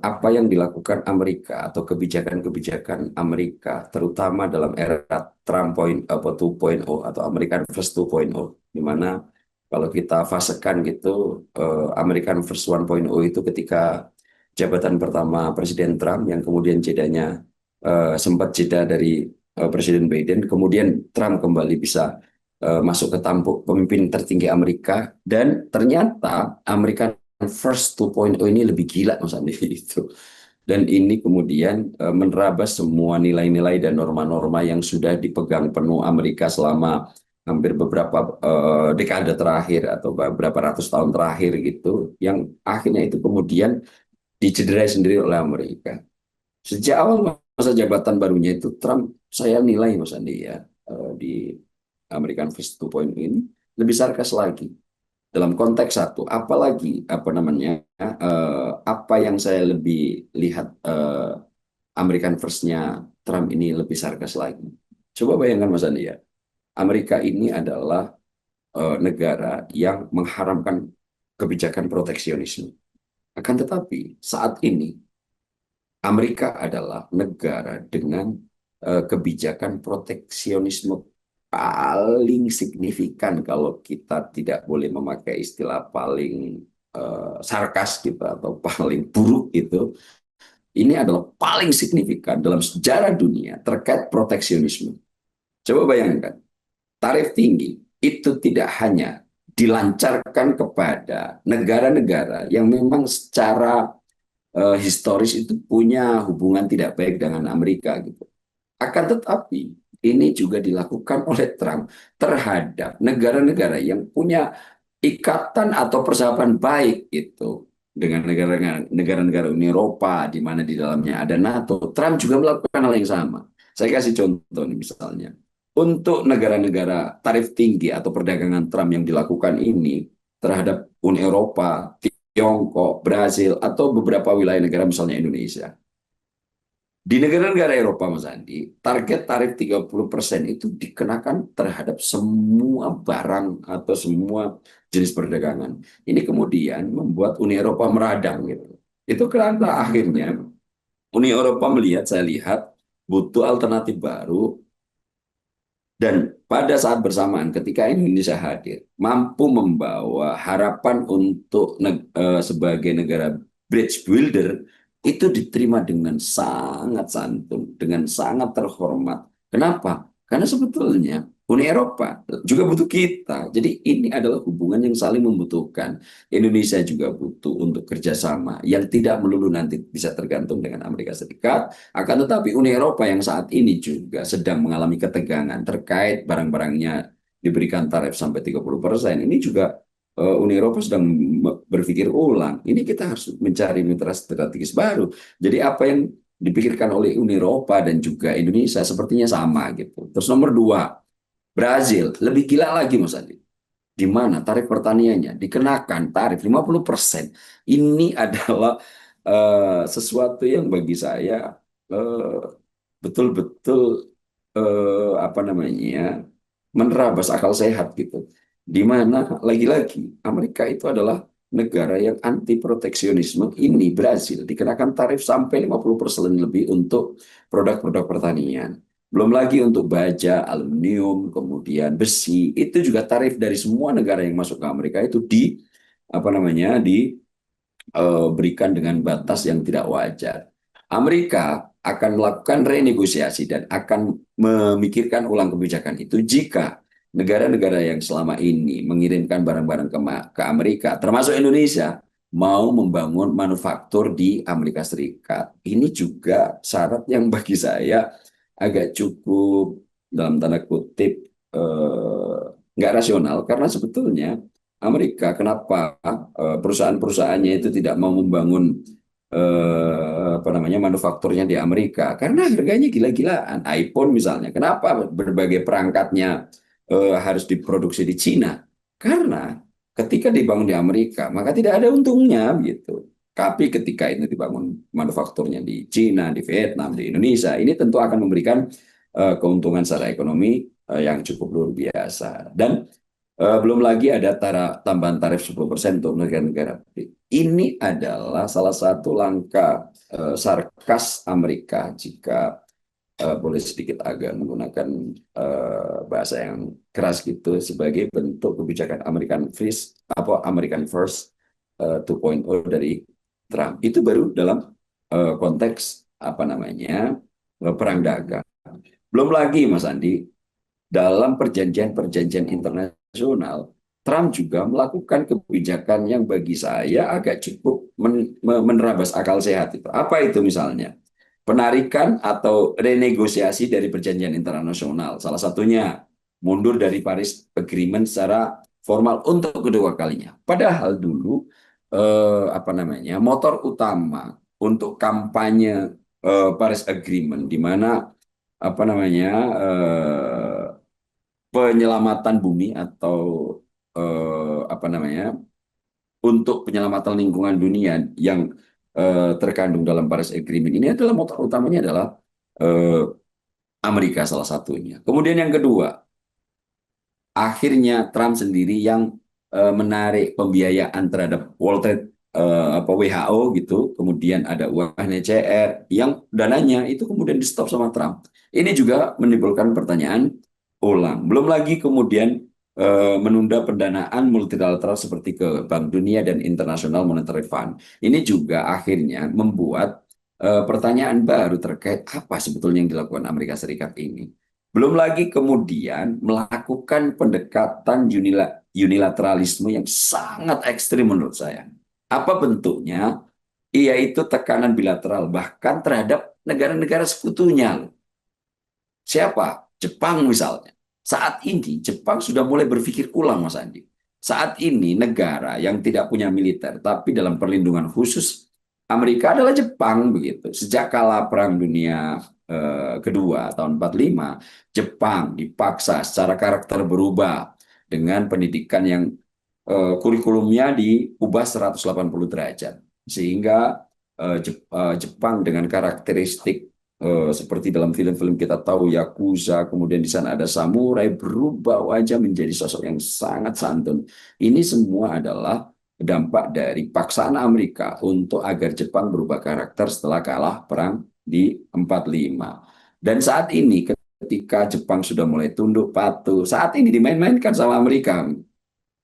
apa yang dilakukan Amerika atau kebijakan-kebijakan Amerika, terutama dalam era Trump 2.0 atau American First 2.0, di mana kalau kita fasekan gitu, American First 1.0 itu ketika jabatan pertama Presiden Trump yang kemudian jedanya sempat jeda dari Presiden Biden, kemudian Trump kembali bisa masuk ke tampuk pemimpin tertinggi Amerika, dan ternyata American First 2.0 ini lebih gila Mas Andi itu. Dan ini kemudian menerabas semua nilai-nilai dan norma-norma yang sudah dipegang penuh Amerika selama hampir beberapa dekade terakhir atau beberapa ratus tahun terakhir gitu, yang akhirnya itu kemudian dicederai sendiri oleh Amerika. Sejak awal masa jabatan barunya itu Trump, saya nilai Mas Andi ya, di American First 2.0 ini lebih sarkas lagi dalam konteks satu, apalagi apa namanya, apa yang saya lebih lihat, American First-nya Trump ini lebih sarkas lagi. Coba bayangkan Mas Andi ya, Amerika ini adalah negara yang mengharamkan kebijakan proteksionisme. Akan tetapi saat ini Amerika adalah negara dengan kebijakan proteksionisme paling signifikan, kalau kita tidak boleh memakai istilah paling sarkas gitu atau paling buruk itu. Ini adalah paling signifikan dalam sejarah dunia terkait proteksionisme. Coba bayangkan, tarif tinggi itu tidak hanya dilancarkan kepada negara-negara yang memang secara historis itu punya hubungan tidak baik dengan Amerika gitu. Akan tetapi ini juga dilakukan oleh Trump terhadap negara-negara yang punya ikatan atau persahabatan baik itu dengan negara-negara Uni Eropa, di mana di dalamnya ada NATO. Trump juga melakukan hal yang sama. Saya kasih contoh nih, misalnya untuk negara-negara tarif tinggi atau perdagangan Trump yang dilakukan ini terhadap Uni Eropa, Tiongkok, Brasil, atau beberapa wilayah negara misalnya Indonesia. Di negara-negara Eropa, Mas Andi, target tarif 30% itu dikenakan terhadap semua barang atau semua jenis perdagangan. Ini kemudian membuat Uni Eropa meradang gitu. Itu karena akhirnya Uni Eropa melihat, saya lihat, butuh alternatif baru, dan pada saat bersamaan ketika Indonesia hadir, mampu membawa harapan untuk sebagai negara bridge builder, itu diterima dengan sangat santun, dengan sangat terhormat. Kenapa? Karena sebetulnya Uni Eropa juga butuh kita. Jadi ini adalah hubungan yang saling membutuhkan. Indonesia juga butuh untuk kerjasama yang tidak melulu nanti bisa tergantung dengan Amerika Serikat. Akan tetapi Uni Eropa yang saat ini juga sedang mengalami ketegangan terkait barang-barangnya diberikan tarif sampai 30%. Ini juga Uni Eropa sedang berpikir ulang. Ini kita harus mencari mitra strategis baru. Jadi apa yang dipikirkan oleh Uni Eropa dan juga Indonesia sepertinya sama gitu. Terus nomor dua, Brazil lebih gila lagi Mas Andi. Di mana tarif pertaniannya dikenakan tarif 50%. Ini adalah sesuatu yang bagi saya betul-betul apa namanya, menerabas akal sehat gitu. di mana lagi-lagi Amerika itu adalah negara yang anti proteksionisme. Ini Brasil dikenakan tarif sampai 50% lebih untuk produk-produk pertanian. Belum lagi untuk baja, aluminium, kemudian besi, itu juga tarif dari semua negara yang masuk ke Amerika itu diberikan dengan batas yang tidak wajar. Amerika akan melakukan renegosiasi dan akan memikirkan ulang kebijakan itu jika negara-negara yang selama ini mengirimkan barang-barang ke Amerika, termasuk Indonesia, mau membangun manufaktur di Amerika Serikat. Ini juga syarat yang bagi saya agak cukup dalam tanda kutip nggak rasional, karena sebetulnya Amerika kenapa perusahaan-perusahaannya itu tidak mau membangun manufakturnya di Amerika, karena harganya gila-gilaan. iPhone misalnya, kenapa berbagai perangkatnya harus diproduksi di Cina? Karena ketika dibangun di Amerika maka tidak ada untungnya gitu. Tapi ketika ini dibangun manufakturnya di Cina, di Vietnam, di Indonesia, ini tentu akan memberikan keuntungan secara ekonomi yang cukup luar biasa. Dan belum lagi ada tambahan tarif 10% untuk negara-negara. Ini adalah salah satu langkah sarkas Amerika, jika boleh sedikit agak menggunakan bahasa yang keras gitu, sebagai bentuk kebijakan American First 2.0 dari Trump. Itu baru dalam konteks perang dagang. Belum lagi Mas Andi, dalam perjanjian-perjanjian internasional, Trump juga melakukan kebijakan yang bagi saya agak cukup menerabas akal sehat itu. Apa itu misalnya? Penarikan atau renegosiasi dari perjanjian internasional. Salah satunya mundur dari Paris Agreement secara formal untuk kedua kalinya. Padahal dulu motor utama untuk kampanye Paris Agreement, di mana penyelamatan bumi atau untuk penyelamatan lingkungan dunia yang terkandung dalam Paris Agreement ini adalah motor utamanya adalah Amerika salah satunya. Kemudian yang kedua, akhirnya Trump sendiri yang menarik pembiayaan terhadap World Trade WHO gitu, kemudian ada UNHCR yang dananya itu kemudian di stop sama Trump. Ini juga menimbulkan pertanyaan ulang. Belum lagi kemudian menunda pendanaan multilateral seperti ke Bank Dunia dan International Monetary Fund. Ini juga akhirnya membuat pertanyaan baru terkait apa sebetulnya yang dilakukan Amerika Serikat ini. Belum lagi kemudian melakukan pendekatan unilateralisme yang sangat ekstrim menurut saya. Apa bentuknya? Yaitu tekanan bilateral bahkan terhadap negara-negara sekutunya. Siapa? Jepang misalnya. Saat ini Jepang sudah mulai berpikir ulang, Mas Andi. Saat ini negara yang tidak punya militer tapi dalam perlindungan khusus Amerika adalah Jepang begitu. Sejak kala Perang Dunia Kedua tahun 45, Jepang dipaksa secara karakter berubah dengan pendidikan yang kurikulumnya diubah 180 derajat. Sehingga Jepang dengan karakteristik seperti dalam film-film kita tahu Yakuza, kemudian di sana ada samurai, berubah wajah menjadi sosok yang sangat santun. Ini semua adalah dampak dari paksaan Amerika untuk agar Jepang berubah karakter setelah kalah perang di 45. Dan saat ini ketika Jepang sudah mulai tunduk patuh, saat ini dimain-mainkan sama Amerika.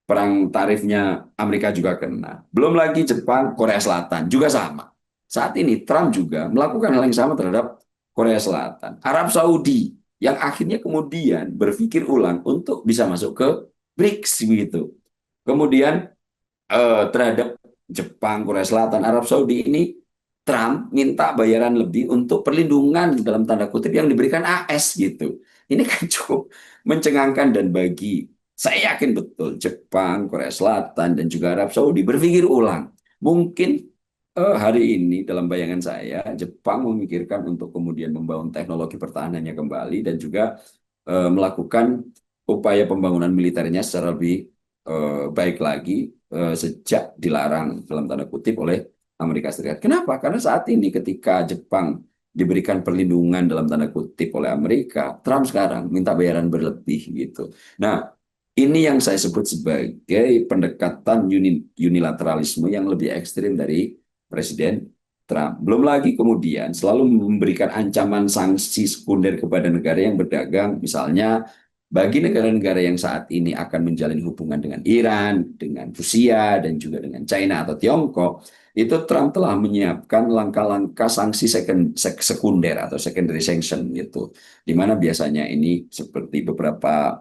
Perang tarifnya Amerika juga kena. Belum lagi Jepang, Korea Selatan juga sama. Saat ini Trump juga melakukan hal yang sama terhadap Korea Selatan. Arab Saudi yang akhirnya kemudian berpikir ulang untuk bisa masuk ke BRICS gitu. Kemudian terhadap Jepang, Korea Selatan, Arab Saudi ini Trump minta bayaran lebih untuk perlindungan dalam tanda kutip yang diberikan AS gitu. Ini kan cukup mencengangkan, dan bagi saya yakin betul Jepang, Korea Selatan, dan juga Arab Saudi berpikir ulang. Mungkin hari ini dalam bayangan saya Jepang memikirkan untuk kemudian membangun teknologi pertahanannya kembali dan juga melakukan upaya pembangunan militernya secara lebih baik lagi sejak dilarang dalam tanda kutip oleh Amerika Serikat. Kenapa? Karena saat ini ketika Jepang diberikan perlindungan dalam tanda kutip oleh Amerika, Trump sekarang minta bayaran berlebih gitu. Nah, Ini yang saya sebut sebagai pendekatan unilateralisme yang lebih ekstrim dari Presiden Trump. Belum lagi kemudian selalu memberikan ancaman sanksi sekunder kepada negara yang berdagang, misalnya bagi negara-negara yang saat ini akan menjalin hubungan dengan Iran, dengan Rusia, dan juga dengan China atau Tiongkok, itu Trump telah menyiapkan langkah-langkah sanksi sekunder atau secondary sanction gitu, di mana biasanya ini seperti beberapa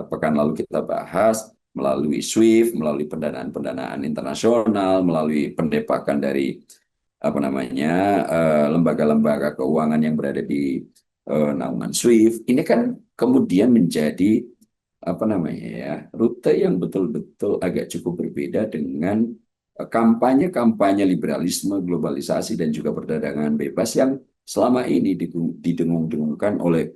pekan lalu kita bahas melalui SWIFT, melalui pendanaan-pendanaan internasional, melalui pendepakan dari apa namanya lembaga-lembaga keuangan yang berada di naungan SWIFT. Ini kan kemudian menjadi apa namanya ya rute yang betul-betul agak cukup berbeda dengan kampanye-kampanye liberalisme, globalisasi dan juga perdagangan bebas yang selama ini didengung-dengungkan oleh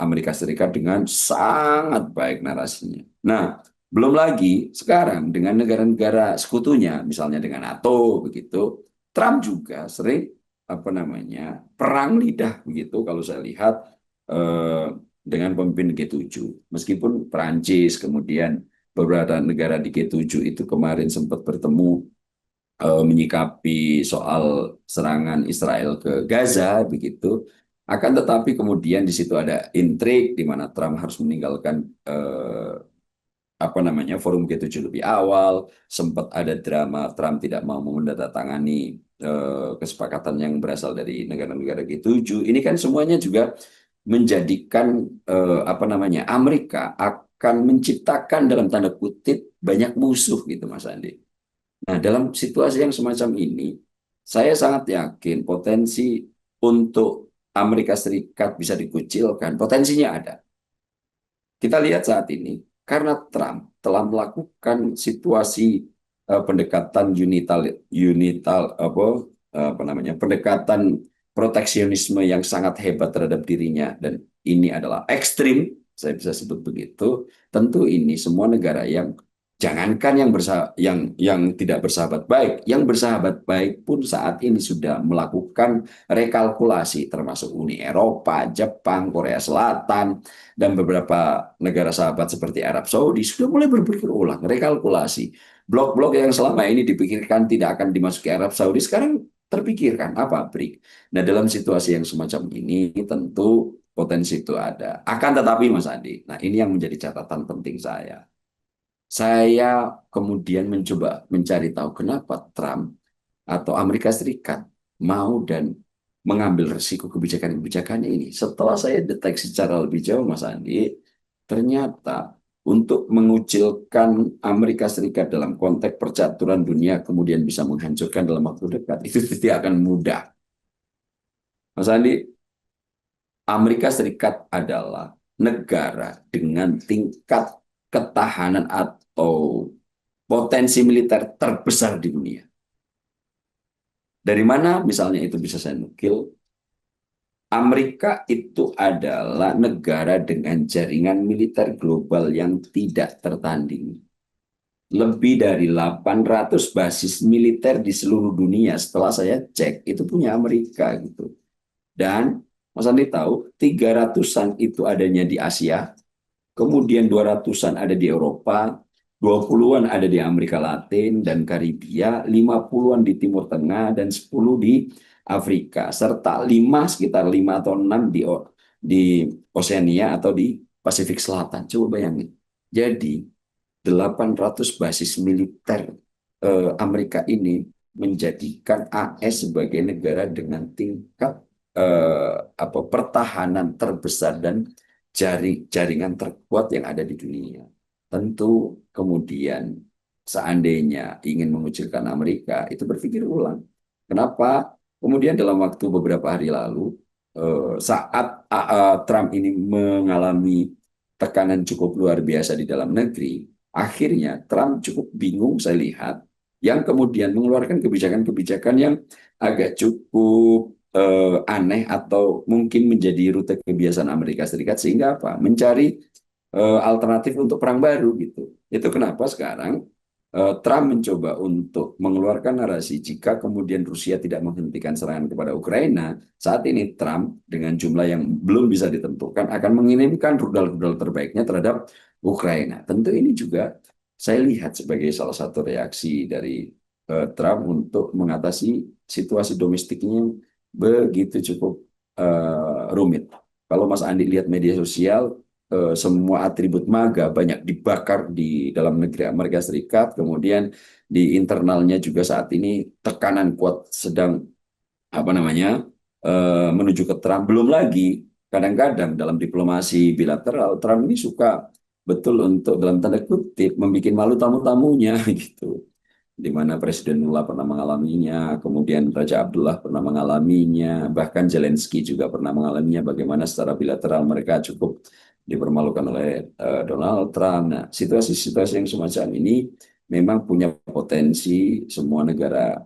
Amerika Serikat dengan sangat baik narasinya. Nah, belum lagi sekarang dengan negara-negara sekutunya, misalnya dengan NATO, begitu, Trump juga sering apa namanya perang lidah begitu. Kalau saya lihat dengan pemimpin G7, meskipun Perancis, kemudian beberapa negara di G7 itu kemarin sempat bertemu menyikapi soal serangan Israel ke Gaza, begitu. Akan tetapi kemudian di situ ada intrik di mana Trump harus meninggalkan apa namanya forum G7 lebih awal, sempat ada drama Trump tidak mau menandatangani kesepakatan yang berasal dari negara-negara G7. Ini kan semuanya juga menjadikan apa namanya Amerika akan menciptakan dalam tanda kutip banyak musuh gitu Mas Andi. Nah, dalam situasi yang semacam ini, saya sangat yakin potensi untuk Amerika Serikat bisa dikucilkan, potensinya ada. Kita lihat saat ini, karena Trump telah melakukan situasi pendekatan apa namanya, pendekatan proteksionisme yang sangat hebat terhadap dirinya, dan ini adalah ekstrim, saya bisa sebut begitu. Tentu ini semua negara yang jangankan yang tidak bersahabat baik, yang bersahabat baik pun saat ini sudah melakukan rekalkulasi, termasuk Uni Eropa, Jepang, Korea Selatan, dan beberapa negara sahabat seperti Arab Saudi sudah mulai berpikir ulang, rekalkulasi. Blok-blok yang selama ini dipikirkan tidak akan dimasuki Arab Saudi, sekarang terpikirkan apa BRIC. Nah, dalam situasi yang semacam ini tentu potensi itu ada. Akan tetapi Mas Andi, nah ini yang menjadi catatan penting saya. Saya kemudian mencoba mencari tahu kenapa Trump atau Amerika Serikat mau dan mengambil resiko kebijakan-kebijakan ini. Setelah saya deteksi secara lebih jauh, Mas Andi, ternyata untuk mengucilkan Amerika Serikat dalam konteks percaturan dunia kemudian bisa menghancurkan dalam waktu dekat, itu tidak akan mudah. Mas Andi, Amerika Serikat adalah negara dengan tingkat ketahanan atau potensi militer terbesar di dunia. Dari mana misalnya itu bisa saya nukil? Amerika itu adalah negara dengan jaringan militer global yang tidak tertandingi. Lebih dari 800 basis militer di seluruh dunia setelah saya cek itu punya Amerika gitu. Dan Mas Andi tahu 300-an itu adanya di Asia, kemudian 200-an ada di Eropa, 20-an ada di Amerika Latin dan Karibia, 50-an di Timur Tengah, dan 10 di Afrika, serta sekitar 5 atau 6 di Oseania atau di Pasifik Selatan. Coba bayangin. Jadi, 800 basis militer Amerika ini menjadikan AS sebagai negara dengan tingkat pertahanan terbesar dan jaringan terkuat yang ada di dunia. Tentu kemudian seandainya ingin mengucilkan Amerika, itu berpikir ulang. Kenapa? Kemudian dalam waktu beberapa hari lalu, saat Trump ini mengalami tekanan cukup luar biasa di dalam negeri, akhirnya Trump cukup bingung saya lihat, yang kemudian mengeluarkan kebijakan-kebijakan yang agak cukup aneh atau mungkin menjadi rute kebiasaan Amerika Serikat, sehingga apa? Mencari alternatif untuk perang baru gitu. Itu kenapa sekarang Trump mencoba untuk mengeluarkan narasi jika kemudian Rusia tidak menghentikan serangan kepada Ukraina, saat ini Trump dengan jumlah yang belum bisa ditentukan akan mengirimkan rudal-rudal terbaiknya terhadap Ukraina. Tentu ini juga saya lihat sebagai salah satu reaksi dari Trump untuk mengatasi situasi domestiknya yang begitu cukup rumit. Kalau Mas Andi lihat media sosial, semua atribut MAGA banyak dibakar di dalam negeri Amerika Serikat, kemudian di internalnya juga saat ini tekanan kuat sedang menuju ke Trump. Belum lagi kadang-kadang dalam diplomasi bilateral Trump ini suka betul untuk dalam tanda kutip membuat malu tamu-tamunya gitu. Di mana Presiden Lula pernah mengalaminya, kemudian Raja Abdullah pernah mengalaminya, bahkan Zelensky juga pernah mengalaminya, bagaimana secara bilateral mereka cukup dipermalukan oleh Donald Trump. Nah, situasi-situasi yang semacam ini memang punya potensi semua negara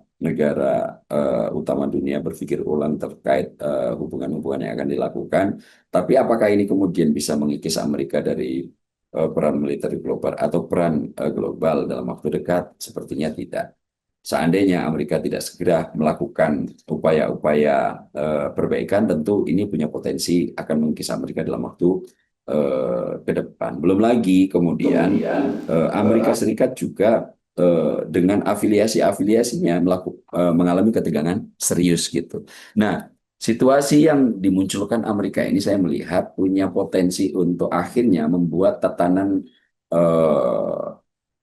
utama dunia berpikir ulang terkait hubungan-hubungan yang akan dilakukan. Tapi apakah ini kemudian bisa mengikis Amerika dari peran militer global atau peran global dalam waktu dekat? Sepertinya tidak. Seandainya Amerika tidak segera melakukan upaya-upaya perbaikan, tentu ini punya potensi akan mengikis Amerika dalam waktu ke depan. Belum lagi kemudian Amerika Serikat juga dengan afiliasi-afiliasinya mengalami ketegangan serius gitu. Nah, situasi yang dimunculkan Amerika ini saya melihat punya potensi untuk akhirnya membuat tatanan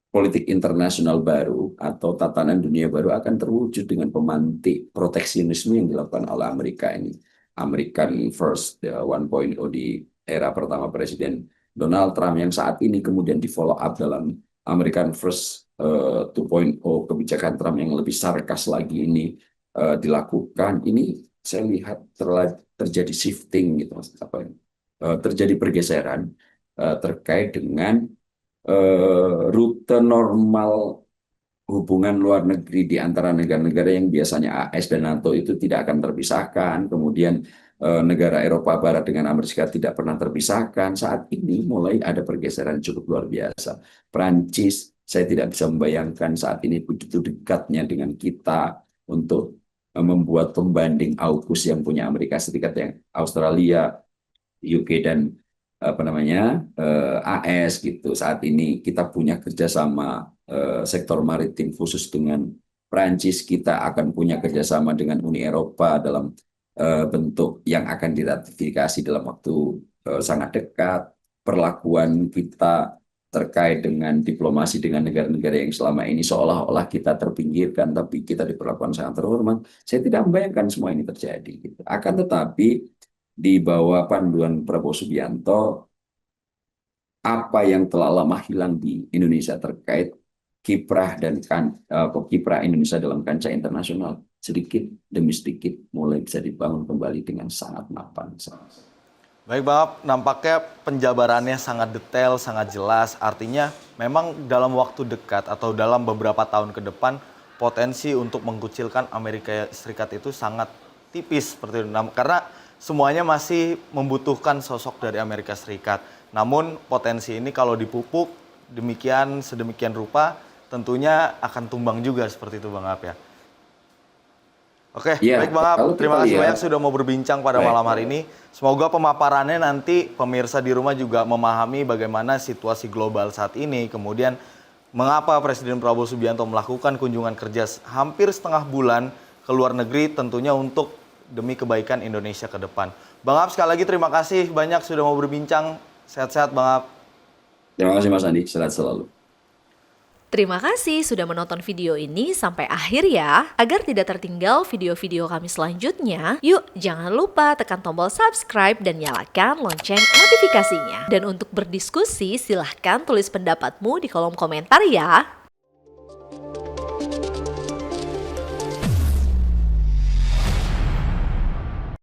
politik internasional baru atau tatanan dunia baru akan terwujud dengan pemantik proteksionisme yang dilakukan oleh Amerika ini. American First 1.0 di era pertama Presiden Donald Trump yang saat ini kemudian di follow up dalam American First 2.0, kebijakan Trump yang lebih sarkas lagi ini dilakukan. Ini saya lihat terjadi shifting gitu, terjadi pergeseran terkait dengan rute normal hubungan luar negeri di antara negara-negara yang biasanya AS dan NATO itu tidak akan terpisahkan. Kemudian negara Eropa Barat dengan Amerika tidak pernah terpisahkan. Saat ini mulai ada pergeseran cukup luar biasa. Prancis, saya tidak bisa membayangkan saat ini begitu dekatnya dengan kita untuk membuat pembanding AUKUS yang punya Amerika Serikat, yang Australia, UK dan AS gitu. Saat ini kita punya kerjasama sektor maritim khusus dengan Prancis, kita akan punya kerjasama dengan Uni Eropa dalam bentuk yang akan diratifikasi dalam waktu sangat dekat. Perlakuan kita terkait dengan diplomasi dengan negara-negara yang selama ini seolah-olah kita terpinggirkan, tapi kita diperlakukan sangat terhormat. Saya tidak membayangkan semua ini terjadi. Gitu. Akan tetapi di bawah panduan Prabowo Subianto, apa yang telah lama hilang di Indonesia terkait kiprah kiprah Indonesia dalam kancah internasional sedikit demi sedikit mulai bisa dibangun kembali dengan sangat mapan. Baik Bang Ab, nampaknya penjabarannya sangat detail, sangat jelas. Artinya memang dalam waktu dekat atau dalam beberapa tahun ke depan potensi untuk mengkucilkan Amerika Serikat itu sangat tipis seperti itu. Karena semuanya masih membutuhkan sosok dari Amerika Serikat. Namun potensi ini kalau dipupuk sedemikian rupa tentunya akan tumbang juga seperti itu Bang Ab ya. Oke, ya, baik Bang Ab, terima kasih banyak sudah mau berbincang pada malam hari ini. Semoga pemaparannya nanti pemirsa di rumah juga memahami bagaimana situasi global saat ini. Kemudian mengapa Presiden Prabowo Subianto melakukan kunjungan kerja hampir setengah bulan ke luar negeri tentunya untuk demi kebaikan Indonesia ke depan. Bang Ab, sekali lagi terima kasih banyak sudah mau berbincang. Sehat-sehat Bang Ab. Terima kasih Mas Andi, sehat selalu. Terima kasih sudah menonton video ini sampai akhir ya. Agar tidak tertinggal video-video kami selanjutnya, yuk jangan lupa tekan tombol subscribe dan nyalakan lonceng notifikasinya. Dan untuk berdiskusi, silahkan tulis pendapatmu di kolom komentar ya.